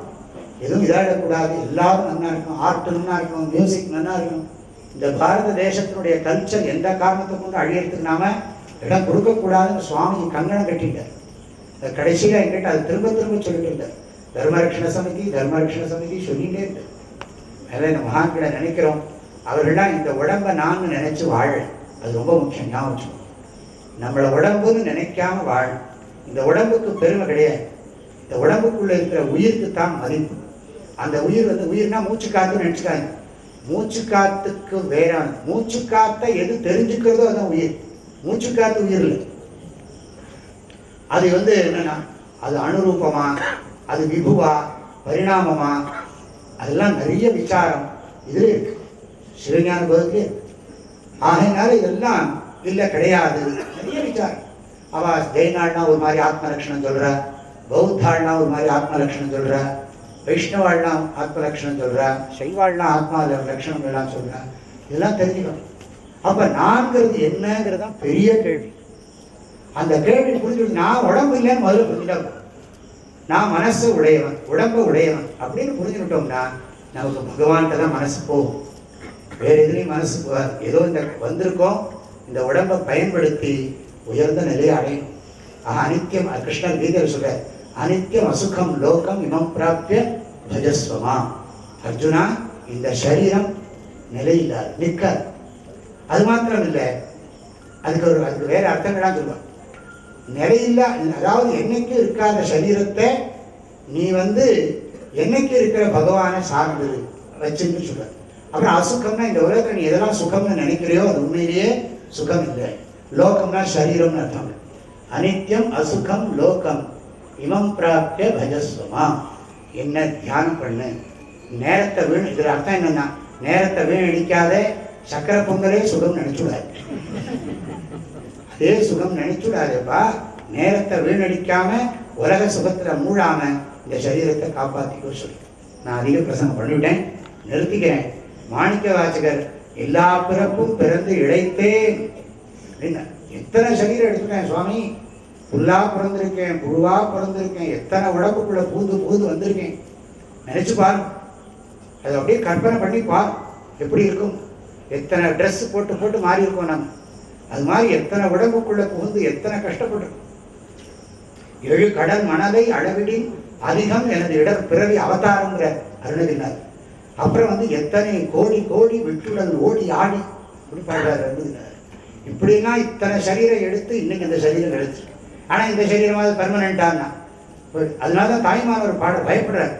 எதுவும் இதாகிடக்கூடாது. எல்லாரும் நல்லா இருக்கணும், ஆர்ட் நல்லா இருக்கணும், மியூசிக் நல்லா இருக்கணும். இந்த பாரத தேசத்தினுடைய கல்ச்சர் எந்த காரணத்தை கொண்டு அழியறதுக்கு நாம இடம் கொடுக்கக்கூடாதுன்னு சுவாமிஜி கங்கணம் கட்டிட்டார். கடைசியில என்கிட்ட அது திரும்ப திரும்ப சொல்லிட்டு இருந்தார். தர்மரக்ஷண சமிதி, தர்மரக்ஷண சமிதி சொல்லிட்டே இருந்தார். மேலே இந்த மகான்களை நினைக்கிறோம், அவர்கள்லாம் இந்த உடம்பை நான் நினைச்சு வாழ, அது ரொம்ப முக்கியம். ஞாபகம், நம்மளை உடம்புன்னு நினைக்காம வாழ. இந்த உடம்புக்கு பெருமை கிடையாது, இந்த உடம்புக்குள்ள இருக்கிற உயிருக்கு தான் மதிப்பு. அந்த உயிர் வந்து உயிர்னா மூச்சு காத்துன்னு நினைச்சுக்காங்க. மூச்சு காத்துக்கு வேறான, மூச்சு காத்தை எது தெரிஞ்சுக்கிறதோ அதான் உயிர். மூச்சு காத்து உயிர் இல்லை. அது வந்து என்னன்னா, அது அனுரூபமா, அது விபுவா, பரிணாமமா, அதெல்லாம் நிறைய விசாரம் இதுல இருக்கு, சிவஞான போதத்திலே இருக்கு. ஆகையினால இதெல்லாம் இல்லை கிடையாது, நிறைய விசாரம். அவ ஜெயினாள்னா ஒரு மாதிரி ஆத்ம லட்சணம் சொல்ற, பௌத்தாள்னா ஒரு மாதிரி ஆத்ம லட்சணம் சொல்ற, வைஷ்ணவாள்னா ஆத்ம லட்சணம் சொல்ற, சைவாள்னா ஆத்மா லட்சணம் எல்லாம் சொல்ற. இதெல்லாம் தெரிஞ்சுக்கணும். அப்ப நான்கிறது என்னங்கிறது தான் பெரிய கேள்வி. அந்த கேள்வி புரிஞ்சுட்டு, நான் உடம்பு இல்லைன்னு முதல்ல புரிஞ்சுட்டோம், நான் மனசு உடையவன், உடம்பு உடையவன் அப்படின்னு புரிஞ்சுக்கிட்டோம்னா நமக்கு பகவான்கிட்ட தான் மனசு போகும். வேற எதுலையும் மனசு போகாது. ஏதோ இந்த வந்திருக்கோம், இந்த உடம்பை பயன்படுத்தி உயர்ந்த நிலையை அடையணும். அனித்யம், கிருஷ்ணர் கீதையில் சொல்ற, அனித்யம் அசுகம் லோகம் இமம் பிராப்திய பஜஸ்வமா. அர்ஜுனா, இந்த சரீரம் நிலையில்லாது, நிற்காது. அது மாத்திரம் இல்லை, அதுக்கு வேற அர்த்தங்கள்லாம் சொல்லுவாங்க. நிலையில்லா, அதாவது என்னைக்கு இருக்காத சரீரத்தை நீ வந்து என்னைக்கு இருக்கிற பகவானை சார்ந்து வச்சுன்னு சொல்ற. அப்புறம் அசுகம்னா, இந்த உலகத்தை நீ எதெல்லாம் சுகம்னு நினைக்கிறியோ அது உண்மையிலேயே சுகம் இல்லை. லோகம்னா சரீரம்னு அர்த்தம். அனித்யம் அசுகம் லோகம் இமம் பிராப்திய பஜஸ்வமா. என்ன தியானம் பண்ணு, நேரத்தை வீண். இதுல அர்த்தம் என்னன்னா, நேரத்தை வீணடிக்காத, சக்கரை பொங்கலே சுகம் நினைச்சுடாது, அதே சுகம் நினைச்சுடாதேப்பா. நேரத்தை வீணடிக்காம உலக சுகத்துல மூழாம இந்த சரீரத்தை காப்பாத்திக்கோ சொல்லி நான் அதிக பிரசங்கம் பண்ணிவிட்டேன், நிறுத்திக்கிறேன். மாணிக்க வாசகர் எல்லா பிறப்பும் பிறந்து இழைத்தேன் அப்படின்னு எத்தனை சரீரம் எடுத்துட்டேன் சுவாமி, புல்லா பிறந்திருக்கேன், புழுவா பிறந்திருக்கேன், எத்தனை உடம்புக்குள்ள பூந்து வந்திருக்கேன். நினைச்சு பாரு, அதை அப்படியே கற்பனை பண்ணி பார், எப்படி இருக்கும். எத்தனை ட்ரெஸ் போட்டு மாறி இருக்கோம் நம்ம. அது மாதிரி எத்தனை உடம்புக்குள்ள புகுந்து எத்தனை கஷ்டப்பட்டிருக்கும். 7 கடல் மனதை அளவிடின் அதிகம் எனது இடர் பிறவி அவதாரங்கிற அருணகிரிநாதர். அப்புறம் வந்து எத்தனை கோடி கோடி விட்டுடன் ஓடி ஆடி இப்படி பாடுறாரு அருணகிரிநாதர். இப்படிலாம் இத்தனை சரீரம் எடுத்து இன்னைக்கு இந்த சரீரம் எடுத்து, ஆனா இந்த சரீரமாவது பெர்மனண்டான்னா. அதனாலதான் தாய்மானவர் பாட பயப்படுறார்.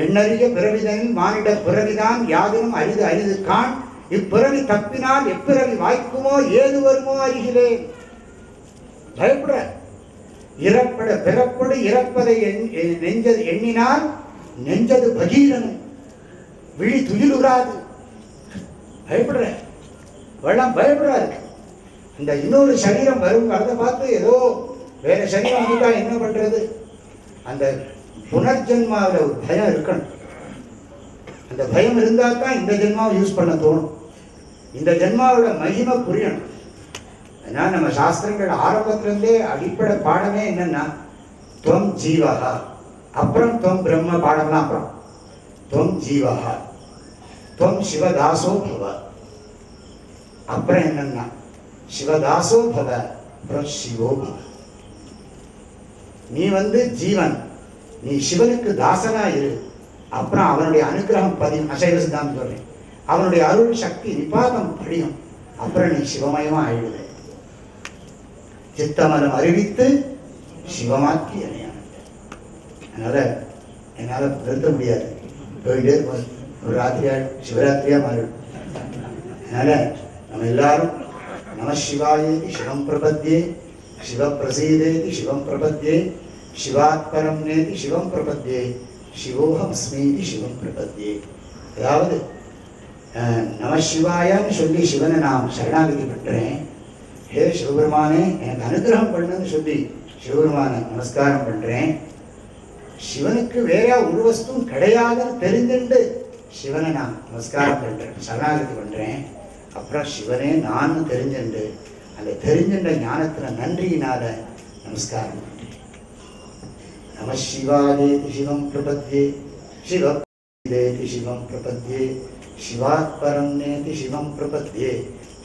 எண்ணறிய பிறவிதனில் மானிட பிறவிதான் யாதினும் அரிது அரிது கான் இப்பிறவி தப்பினால் எப்பிறவி வாய்க்குமோ ஏது வருமோ அருகிலே. பயப்படுற. இறப்பட பிறப்படு இறப்பதை நெஞ்சது எண்ணினால் நெஞ்சது பகீரன் விழி துயிலுறாது. பயப்படுற. வெள்ளம் பயப்படுறாரு. இந்த இன்னொரு சரீரம் வரும் வரதை பார்த்து ஏதோ வேற சரீரம் வந்துட்டா என்ன பண்றது? அந்த புனர்ஜென்மாவில் ஒரு பயம் இருக்கணும். அந்த பயம் இருந்தால் தான் இந்த ஜென்மாவை யூஸ் பண்ண தோணும். இந்த ஜென்மாவோட மகிமை புரியணும். அதனால நம்ம சாஸ்திரங்கள் ஆரம்பத்திலிருந்தே அடிப்படை பாடமே என்னன்னா துவம் ஜீவகா, அப்புறம் துவம் பிரம்ம பாடம்லாம் அப்புறம். துவம் ஜீவகா, துவம் சிவதாசோ பவ, அப்புறம் என்னன்னா சிவதாசோ பவ, அப்புறம் சிவோ பவ. நீ ஜீவன், நீ சிவனுக்கு தாசனா இரு, அப்புறம் அவனுடைய அனுகிரகம் பதியும். அசைவ சித்தாந்தம் சொல்றேன். அவனுடைய அருள் சக்தி நிபாதம் படியும், அப்புறம் நீ சிவமயமா ஆயிடுது. சித்தமனம் அறிவித்து சிவமாக்கி அணையான. அதனால என்னால் நிறுத்த முடியாது, போயிட்டே இருக்கும். ஒரு ராத்திரியா சிவராத்திரியா மாறிடும். அதனால நம்ம எல்லாரும் நம சிவாயேதி சிவம் பிரபத்யே, சிவ பிரசீதேதி சிவம் பிரபத்யே, சிவாத்பரம் நேதி சிவம் பிரபத்யே, சிவோஹமஸ்மீதி சிவம் பிரபத்யே. அதாவது நம சிவாயான்னு சொல்லி சிவனை நான் சரணாகதி பண்றேன். ஹே சிவபெருமானே எனக்கு அனுகிரகம் பண்ணுன்னு சொல்லி சிவபெருமானை நமஸ்காரம் பண்றேன். சிவனுக்கு வேற ஒரு வஸ்துவும் கிடையாதுன்னு தெரிஞ்சுண்டு சிவனை நான் நமஸ்காரம் பண்றேன், சரணாகதி பண்றேன். அப்புறம் சிவனே நான் தெரிஞ்சுண்டு அந்த தெரிஞ்சுண்ட ஞானத்துல நன்றியினால நமஸ்காரம் பண்றேன். நம சிவாயேதி சிவம் பிரபத்யே, சிவதேதி சிவம் பிரபத்யே, சிவாத்பரம் நேதி சிவம் பிரபத்யே,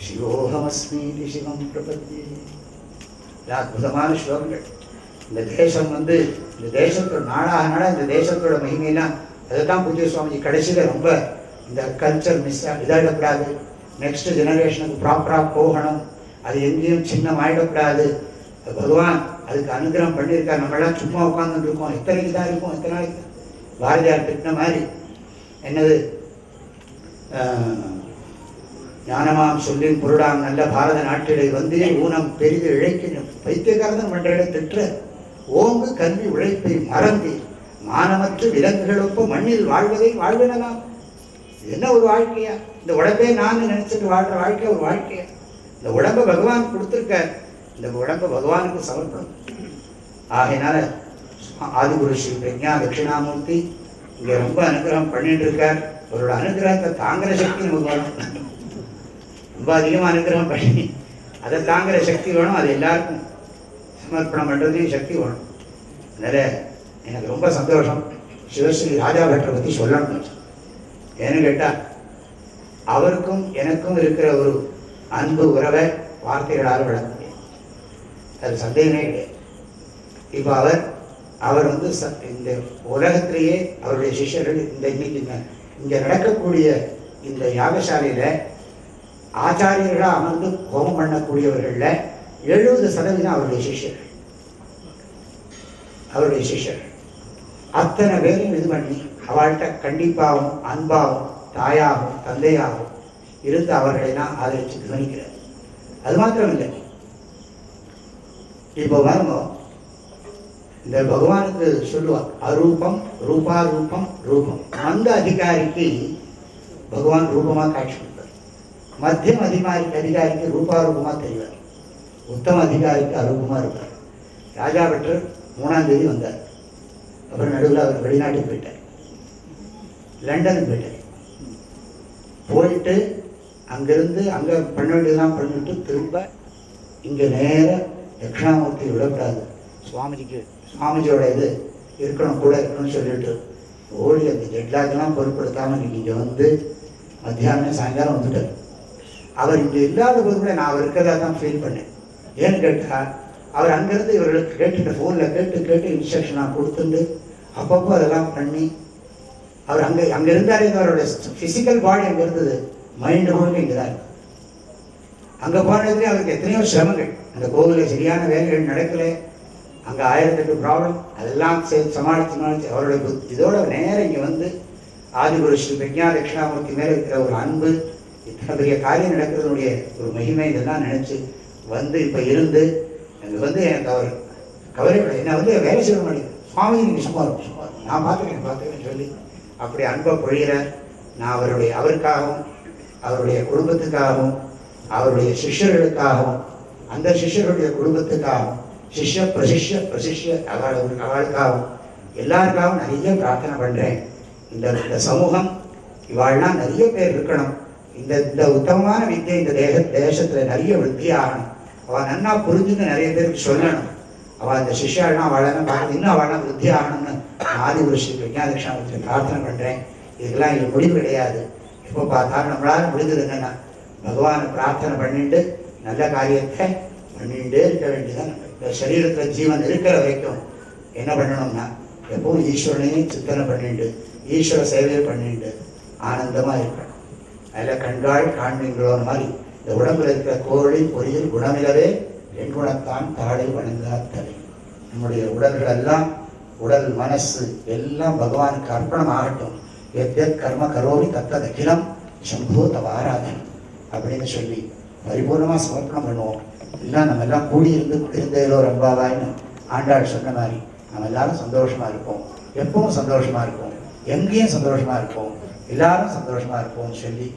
சிவோஹமஸ்மீதி சிவம் பிரபத்யே. அற்புதமான ஸ்லோகங்கள். இந்த தேசம் இந்த தேசத்தோட நாளாக நாளாக இந்த தேசத்தோட மகிமையெல்லாம் அதை தான் பூஜ்ய சுவாமிஜி கடைசியில் ரொம்ப இந்த கல்ச்சர் இதாகிடக்கூடாது, நெக்ஸ்ட் ஜெனரேஷனுக்கு ப்ராப்பராக போகணும், அது எங்கேயும் சின்னம் ஆகிடக்கூடாது. பகவான் அதுக்கு அனுகிரகம் பண்ணியிருக்கார். நம்மளாம் சும்மா உட்காந்துட்டு இருக்கோம், எத்தனைக்கு தான் இருக்கும், எத்தனை நாளைக்கு. பாரதியார் திட்டின மாதிரி என்னது, ஞானமாம் சொல்லின் பொருளாம் நல்ல பாரத நாட்டிலே வந்தே ஊனம் பெரிது இழைக்கின்ற பைத்தியகாரதன் மன்றே திற்ற ஓங்கு கல்வி உழைப்பை மறந்து மானமற்ற விலங்குகளொப்ப மண்ணில் வாழ்வதை வாழ்வினலாம். என்ன ஒரு வாழ்க்கையா? இந்த உடம்பே நான் நினைச்சிட்டு வாழ்ற வாழ்க்கை ஒரு வாழ்க்கையா? இந்த உடம்பை பகவான் கொடுத்துருக்க, இந்த உடம்பை பகவானுக்கு சமர்ப்பணம். ஆகையினால ஆதிகுரு ஸ்ரீ பிரஜா தட்சிணாமூர்த்தி இங்க ரொம்ப அனுகிரகம் பண்ணிட்டு இருக்கார். அவரோட அனுகிரகத்தை தாங்கிற சக்தி நமக்கு வேணும். ரொம்ப அதிகமாக அனுகிரகம் பண்ணி அதை தாங்கிற சக்தி வேணும். அது எல்லாருக்கும் சமர்ப்பணம் பண்ணுறதையும் சக்தி வேணும். அதனால எனக்கு ரொம்ப சந்தோஷம். சிவஸ்ரீ ராஜா பட்டரை பற்றி சொல்லணும். ஏன்னு கேட்டால் அவருக்கும் எனக்கும் இருக்கிற ஒரு அன்பு உறவை வார்த்தைகளால் விளக்க முடியும், அது சந்தேகமே கிடையாது. இப்போ அவர் இந்த உலகத்திலேயே அவருடைய சிஷ்யர்கள் இன்னைக்கு இங்கே நடக்கக்கூடிய இந்த யாகசாலையில் ஆச்சாரியர்களாக அமர்ந்து ஹோமம் பண்ணக்கூடியவர்களில் 70% அவருடைய சிஷ்யர்கள். அவருடைய சிஷ்யர்கள் அத்தனை பேரையும் இது பண்ணி அவள்கிட்ட கண்டிப்பாகவும் அன்பாகவும் தாயாகவும் தந்தையாகவும் இருந்து அவர்களை நான் ஆதரித்து கவனிக்கிறேன். அது மாத்திரம் இல்லை, இப்போ பாருங்க, இந்த பகவானுக்கு சொல்லுவார் அரூபம் ரூபாரூபம் ரூபம். அந்த அதிகாரிக்கு பகவான் ரூபமாக காட்சி கொடுப்பார், மத்தியம் அதிகாரிக்கு ரூபாரூபமாக தெரிவார், உத்தம அதிகாரிக்கு அரூபமாக இருப்பார். ராஜா பட்டர் 3ஆம் தேதி வந்தார். அப்புறம் நடுவில் அவர் வெளிநாட்டுக்கு போயிட்டார், லண்டனுக்கு போயிட்டார். போயிட்டு அங்கிருந்து அங்கே பண்ண வேண்டியதெல்லாம் பண்ணிட்டு திரும்ப இங்கே நேர தட்சிணாமூர்த்தி விடக்கூடாது, சுவாமிஜியோட இது இருக்கணும், கூட இருக்கணும்னு சொல்லிட்டு ஓடி அந்த ஜெட்லாக்கெல்லாம் பொருட்படுத்தாமல் இன்னைக்கு இங்கே வந்து மத்தியானம் சாயங்காலம் வந்துட்டார். அவர் இங்கே இல்லாத போது கூட நான் அவர் இருக்கிறதா தான் ஃபீல் பண்ணேன். ஏன்னு கேட்டால் அவர் அங்கேருந்து இவர்களுக்கு கேட்டுட்டு ஃபோனில் கேட்டு இன்ஸ்ட்ரக்ஷனாக கொடுத்துட்டு அப்பப்போ அதெல்லாம் பண்ணி அவர் அங்கே இருந்தாரே. அவரோட ஃபிசிக்கல் பாடி அங்கே இருந்தது, மைண்டு முழுக்க இங்கே தான். அங்கே போனதுலேயே அவருக்கு எத்தனையோ சிரமங்கள், அந்த கோவிலில் சரியான வேலைகள் நடக்கலை, அங்கே 1008 ப்ராப்ளம், அதெல்லாம் சமாளித்து அவருடைய இதோட நேரம் இங்கே வந்து ஆதிகுரு ஸ்ரீ பிரஜா தட்சிணாமூர்த்தி மேலே இருக்கிற ஒரு அன்பு, இத்தனை பெரிய காரியம் நடக்கிறதுனுடைய ஒரு மகிமை இதெல்லாம் நினச்சி வந்து இப்போ இருந்து எனக்கு வந்து எனக்கு அவர் கவலைப்பட என்ன வந்து வேலை செய்ய மாட்டேங்குது. சுவாமி நீங்கள் சும்மா நான் பார்த்துக்கிறேன்னு சொல்லி அப்படி அன்பை பொழிகிற நான் அவருக்காகவும் அவருடைய குடும்பத்துக்காகவும் அவருடைய சிஷ்யர்களுக்காகவும் அந்த சிஷ்யர்களுடைய குடும்பத்துக்காகவும் பிரசிஷ்ய அவளுக்காகவும் எல்லாருக்காகவும் நிறைய பிரார்த்தனை பண்ணுறேன். இந்த சமூகம் இவாள்லாம் நிறைய பேர் இருக்கணும். இந்த உத்தமமான வித்தியை இந்த தேசத்தில் நிறைய விருத்தி ஆகணும். அவள் நன்னா புரிஞ்சுன்னு நிறைய பேருக்கு சொல்லணும். அவள் அந்த சிஷ்யாள்லாம் அவளெல்லாம் பார்த்து இன்னும் அவள்லாம் விருத்தி ஆகணும்னு ஆதிபுருஷி விஞ்ஞானதட்சாமத்தில் பிரார்த்தனை பண்ணுறேன். இதுக்கெல்லாம் இது முடிவு கிடையாது. எப்போ பார்த்தாலும் நம்மளால் முடிஞ்சது என்னென்னா பகவானை பிரார்த்தனை பண்ணிட்டு நல்ல காரியத்தை பண்ணிகிட்டே இருக்க வேண்டியதான். இந்த சரீரத்தில் ஜீவன் இருக்கிற வரைக்கும் என்ன பண்ணணும்னா எப்பவும் ஈஸ்வரனையும் சிந்தனை பண்ணிட்டு ஈஸ்வர சேவையை பண்ணிட்டு ஆனந்தமாக இருக்கணும். அதில் கண்காள் காண்பீங்களோன்னு மாதிரி இந்த உடம்புல இருக்கிற கோழில் பொறியில் குணமிலவே என் குணத்தான் தாழை வணங்காத்தலை. நம்முடைய உடல்கள் எல்லாம் உடல் மனசு எல்லாம் பகவானுக்கு அர்ப்பணம் ஆகட்டும். எத் கர்ம கரோமி தத்த அகிலம் சம்போ தவாராதன் அப்படின்னு சொல்லி பரிபூர்ணமாக சமர்ப்பணம் பண்ணுவோம். எல்லாம் நம்ம எல்லாம் கூடியிருந்து இருந்ததிலோ ரம்பாவாயின்னு ஆண்டாள் சொன்ன மாதிரி நம்ம எல்லாரும் சந்தோஷமாக இருப்போம். எப்பவும் சந்தோஷமாக இருப்போம். எங்கேயும் சந்தோஷமாக இருப்போம். எல்லாரும் சந்தோஷமாக இருப்போம்னு சொல்லி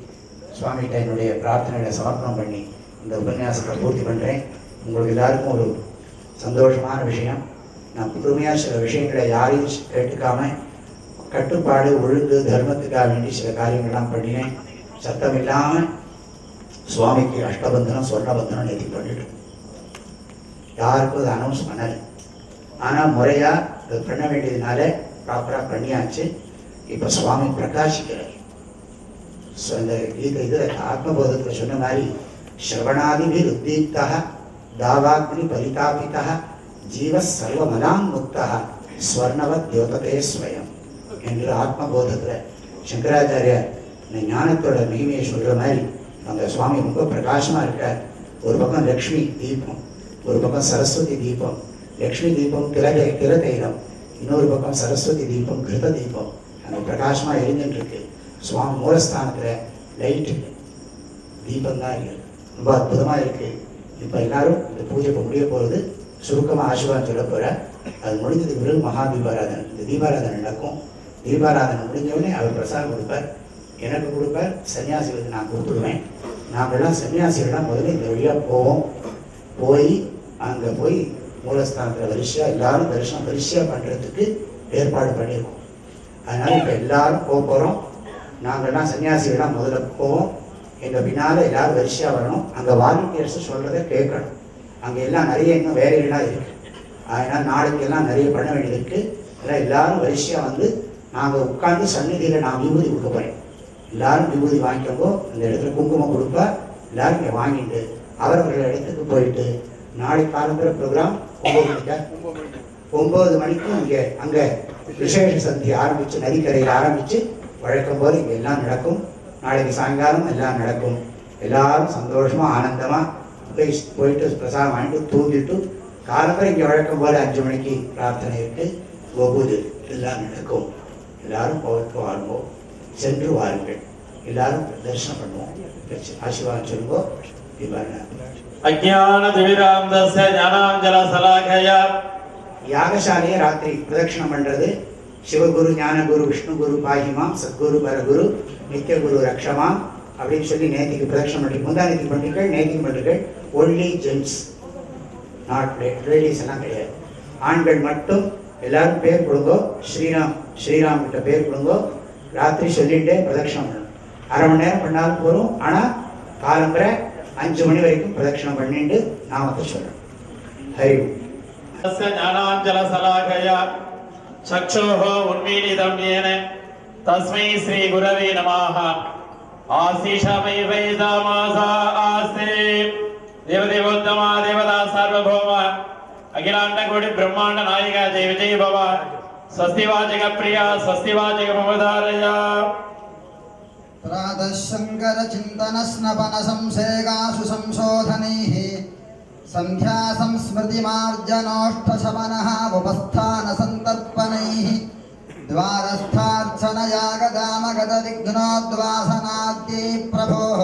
சுவாமிகிட்ட என்னுடைய பிரார்த்தனைகளை சமர்ப்பணம் பண்ணி இந்த உபன்யாசத்தை பூர்த்தி பண்ணுறேன். உங்களுக்கு எல்லாருக்கும் ஒரு சந்தோஷமான விஷயம், நான் புதுமையாக சில விஷயங்களை யாரையும் கேட்டுக்காம கட்டுப்பாடு ஒழுங்கு தர்மத்துக்காக வேண்டி சில காரியங்கள்லாம் பண்ணினேன். சத்தம் இல்லாமல் சுவாமிக்கு அஷ்டபந்தனம் சொர்ணபந்தனம் நேற்று பண்ணிட்டு யாருக்கும் அதை அனௌன்ஸ் பண்ணலை. ஆனால் முறையாக அது பண்ண வேண்டியதுனால ப்ராப்பராக பண்ணியாச்சு. இப்போ சுவாமி பிரகாசிக்கிறார். இந்த இது ஆத்மபோதத்தில் சொன்ன மாதிரி ஸ்ரவணாதிபி உத்தீப்தா தாவாக்னி பரிதாபிதா ஜீவ சர்வமலான் முக்தா ஸ்வர்ணவத் தியோததே ஸ்வயம் என்று ஆத்மபோதத்தில் சங்கராச்சாரியார் இந்த ஞானத்தோட மகிமையை சொல்கிற மாதிரி அந்த சுவாமி ரொம்ப பிரகாசமாக இருக்கார். ஒரு பக்கம் லக்ஷ்மி தீபம், ஒரு பக்கம் சரஸ்வதி தீபம். லக்ஷ்மி தீபம் திரதைலம், இன்னொரு பக்கம் சரஸ்வதி தீபம் கிருத தீபம். அந்த பிரகாசமாக எரிஞ்சுட்டு சுவாமி மூலஸ்தானத்தில் லைட்டு தீபம் தான் இருக்குது. ரொம்ப அற்புதமாக இருக்குது. இப்போ எல்லாரும் இந்த பூஜை இப்போ முடிய போகிறது. சுருக்கமாக ஆசீர்வாதம் சொல்ல போகிறேன். அது முடிஞ்சதுக்கு பிறகு மகா தீபாராதனை, இந்த தீபாராதனை நடக்கும். தீபாராதனை முடிஞ்சவொடனே அவர் பிரசாதம் கொடுப்பார், எனக்கு கொடுப்பார், சன்னியாசிகளுக்கு நான் கொடுத்துடுவேன். நாங்கள்லாம் சன்னியாசிகள்லாம் முதல்ல இந்த வழியாக போவோம். அங்கே போய் மூலஸ்தானத்தில் வரிசையாக எல்லாரும் தரிசனம் வரிசையாக பண்ணுறதுக்கு ஏற்பாடு பண்ணியிருக்கோம். அதனால் இப்போ எல்லாரும் போகிறோம். நாங்கள்லாம் சன்னியாசிகள்லாம் முதல்ல போவோம். எங்கள் பின்னால் எல்லோரும் வரிசையாக வரணும். அங்கே வாலண்டியர்ஸு சொல்கிறத கேட்கணும். அங்கே எல்லாம் நிறைய இன்னும் வேலைகள்லாம் இருக்குது. அதனால் நாளைக்கெல்லாம் நிறைய பண்ண வேண்டியது இருக்குது. அதனால் எல்லோரும் வரிசையாக வந்து நாங்கள் உட்காந்து சந்நிதியில் நான் விபூதி கொடுக்க போகிறேன். எல்லோரும் விபூதி வாங்கிக்கோங்க. அந்த இடத்துல குங்குமம் கொடுப்பா. எல்லோரும் இங்கே வாங்கிட்டு அவரவர்கள் இடத்துக்கு போயிட்டு நாளைக்கு காலம்புற ப்ரோக்ராம் 9 மணிக்கு அங்கே விசேஷ சந்தி ஆரம்பித்து நதிக்கரையில் ஆரம்பித்து வழக்கம் போது இங்கே எல்லாம் நடக்கும். நாளைக்கு சாயங்காலம் எல்லாம் நடக்கும். எல்லாரும் சந்தோஷமாக ஆனந்தமாக போயிட்டு பிரசாதம் வாங்கிட்டு தூங்கிட்டு காலம்புற இங்கே வழக்கம் போல் 5 மணிக்கு பிரார்த்தனை இருக்கு, கோபூஜை எல்லாம் நடக்கும். எல்லாரும் வாருவோம், சென்று வாருங்கள். எல்லாரும் தரிசனம் பண்ணுவோம். ஆசீர்வாதம் சொல்லுங்கோ. அஜ்ஞான திவிராந்தஸ்ய ஞானாஞ்சல சலாகயா யாகசாலையை ராத்திரி பிரதட்சணம் பண்ணுறது. சிவகுரு, ஞானகுரு, விஷ்ணுகுரு பாகிமாம், சத்குரு, பரகுரு, நித்தியகுரு ரக்ஷமாம் அப்படின்னு சொல்லி நேற்றுக்கு பிரதட்சணம் பண்ணி முந்தா நேற்றுக்கு பண்ணுறீர்கள், நேற்றுக்கு பண்ணுறீர்கள். ஒன்லி ஜென்ட்ஸ், நாட் லேடிஸ் எல்லாம் கிடையாது. ஆண்கள் மட்டும் எல்லாரும் பேர் கொடுங்கோ. ஸ்ரீராம் கிட்ட பேர் கொடுங்கோ. ராத்திரி சொல்லிகிட்டே பிரதட்சணம் பண்ணணும். அரை மணி நேரம் பண்ணாலும் போகிறோம். ஆனால் காலம்பரை 5 மணி வரைக்கும் பிரதட்சணம் பண்ணிட்டு நாமத்தை சொல்லணும். ஹரி ஞானாஞ்சல சலாகயா சக்ஷோஹ உன்மீலிதம் ஏன தஸ்மை ஸ்ரீ குரவே நமः. ஆசிஷமை வைதமாசா ஆஸ்தே தேவதேவோத்தமா தேவதா சார்வபௌம அகிலாண்ட கோடி பிரம்மாண்ட நாயிகா ஜெய விஜய பவ. ஸ்வஸ்திவாச்சக பிரியா ஸ்வஸ்திவாச்சக மமதாரயா. प्रातःशङ्कर चिन्तनस्नपन संसेगासु संशोधनैः सन्ध्या संस्मृतिमार्जनोष्ठशमनः उपस्थानसन्तर्पणैः द्वारस्थार्चनयागदामगतविघ्नोद्वासनाद्यै प्रभोः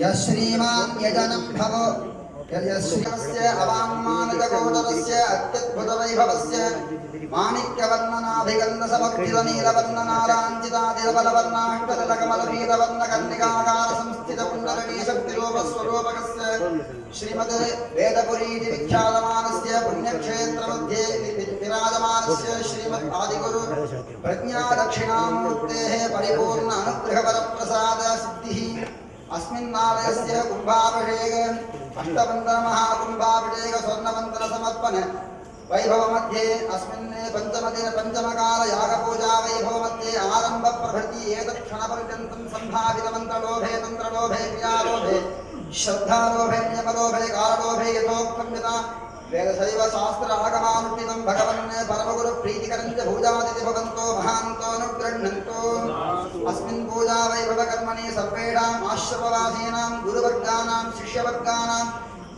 यः श्रीमान् यजनं भवो यश्रीमस्य अवाङ्मानितकोदरस्य अत्यद्भुतवैभवस्य माणिक्यवर्णनाभिगन्धसमक्षितनीलवर्णनाराञ्जितादिलबलवर्णाष्टदलकमलपीतवर्णकन्निकाकारसंस्थितपुण्डरीशक्तिरूपस्वरूपकस्य श्रीमद् वेदपुरीति विख्यातमानस्य पुण्यक्षेत्रमध्ये विराजमानस्य श्रीमद् आदिगुरु प्रज्ञादक्षिणामूर्तेः परिपूर्ण अनुग्रहवरप्रसाद सिद्धिः अस्मिन्नालयस्य कुम्भाभिषेक अष्टबन्धन महाकुम्भाभिषेक स्वर्णबन्धन समर्पण वैभव मध्ये अस्मिन् पंचमदिन पंचमकाल यागपूजा वैभव मध्ये आरंभ प्रभृति एतत् क्षणपर्यन्तं सम्भावित मन्त्रलोभे तन्त्रलोभे क्रियालोभे श्रद्धालोभे नियमलोभे काललोभे यथोक्तं यथा वेदशैव शास्त्र आगमानुष्ठितं भगवन् परमगुरु प्रीतिकरं च पूजादिति भवन्तो महान्तो अनुगृह्णन्तो अस्मिन् पूजा वैभव कर्मणि सर्वेषाम् आश्रमवासीनां गुरुवर्गानां शिष्यवर्गानां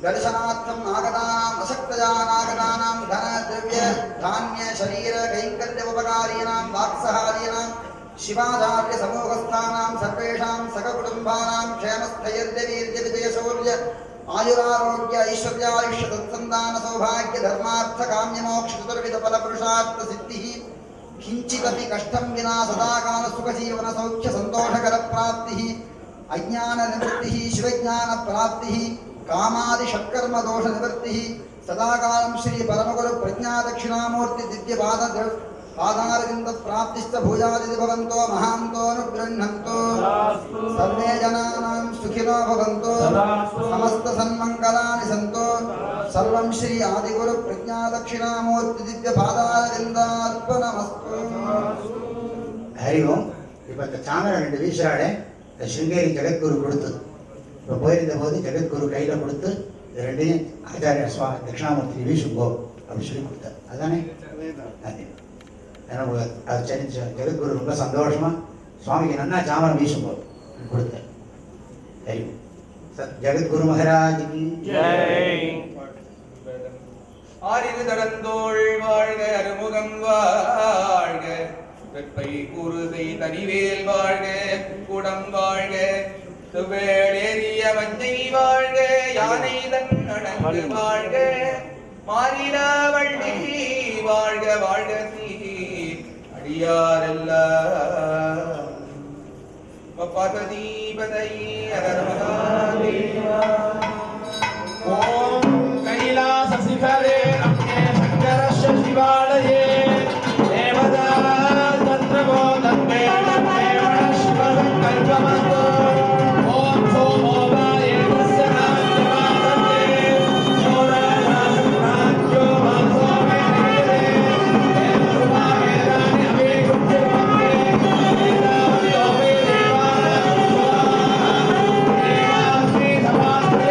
दर्शनार्थम् आगतानाम् अशक्तजानागतानां धन द्रव्य धान्य शरीर कैङ्कर्योपकारीणां वाक्सहारीणां शिवाचार्य समूहस्थानां सर्वेषां सककुटुम्बानां क्षेमस्थैर्यवीर्यविजयशौर्य आयुरारोग्य ऐश्वर्यायुष्य तत्सन्तान सौभाग्य धर्मार्थ काम्यमोक्ष चतुर्विध फलपुरुषार्थ सिद्धिः किञ्चिदपि कष्टं विना सदाकाल सुखजीवन सौख्य सन्तोषकर प्राप्तिः अज्ञान निवृत्तिः शिवज्ञान प्राप्तिः कामादि षट्कर्म दोष निवृत्तिः सदाकालं श्री परमगुरु प्रज्ञा दक्षिणामूर्ति दिव्य पादारविन्द प्राप्तिश्च भूयादिति भवन्तो महान्तो अनुगृह्णन्तो सर्वे जनानां सुखिनो भवन्तो समस्त सन्मङ्गलानि सन्तो सर्वं श्री आदिगुरु प्रज्ञा दक्षिणामूर्ति दिव्य पादारविन्दार्पणमस्तु. ஹரி ஓம். இப்போ இந்த சாமரை 2 வீசுறாடே இந்த சிருங்கேரி ஜெகத்குரு கொடுத்தது. இப்போ போயிருந்த போது ஜெகத்குரு கையில் கொடுத்து இது 2ஐயும் ஆச்சாரிய சுவாமி தட்சிணாமூர்த்தி வீசுங்கோ அப்படின்னு சொல்லி கொடுத்தார். அதுதானே அது அது சரி. ஜெகத்குரு ரொம்ப சந்தோஷமா சுவாமிக்கு நன்னா சாமரம் வீசுங்கோ கொடுத்தார். ஹரி ஓம். ஜெகத்குரு மகாராஜுக்கு ஜெய். ஆரிரு தடந்தோள் வாழ்க அருமுகம் வாழ்க வெப்பை குருதை தனிவேல் வாழ்க குடம் வாழ்க துவேளேறிய வஞ்சை வாழ்க யானை தன் அணங்கு வாழ்க மாறிலா வள்ளி வாழ்க வாழ்க சீ அடியாரெல்லாம் பார்வதீபதை அரமகாதேவா. ஓம் கைலாச சிகரே ரம்யே சங்கரஸ்ய சிவாலயே தேவதா தத்ரவோ தன்மே தேவண சிவசங்கல்பமஸ்து. ஓம் சோமோ வாயே தஸ்ய நாத்யமாதே சோராஜாசுராஜ்யோ வாசோமே நிகரே தேவசுமாவே ராணி அவேகுப்திர்வந்தே தேவாவியோமே தேவான சுவாஹா தேவாஸ்மி சமாத்ரே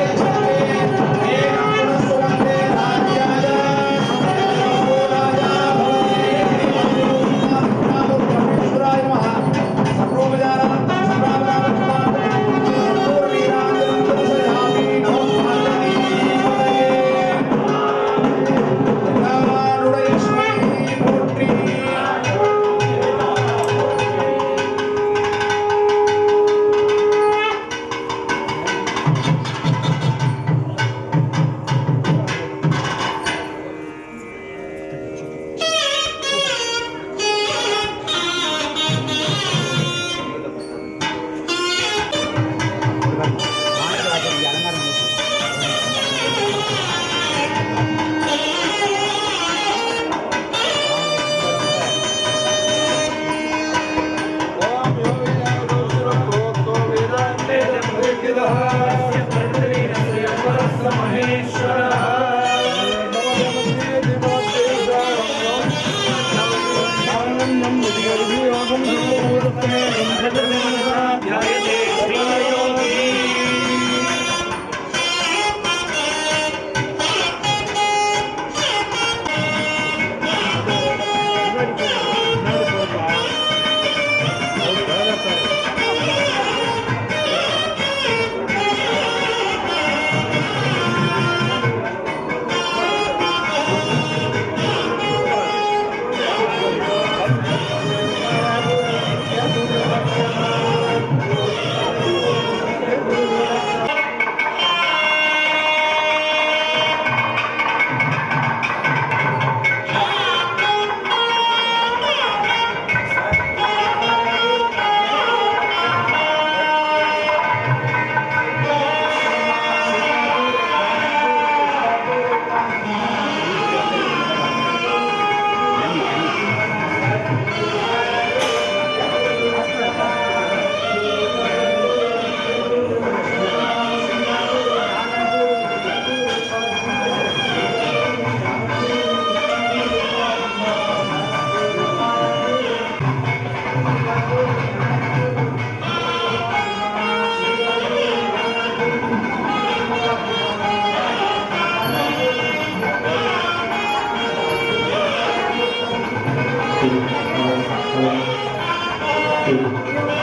வாழ்க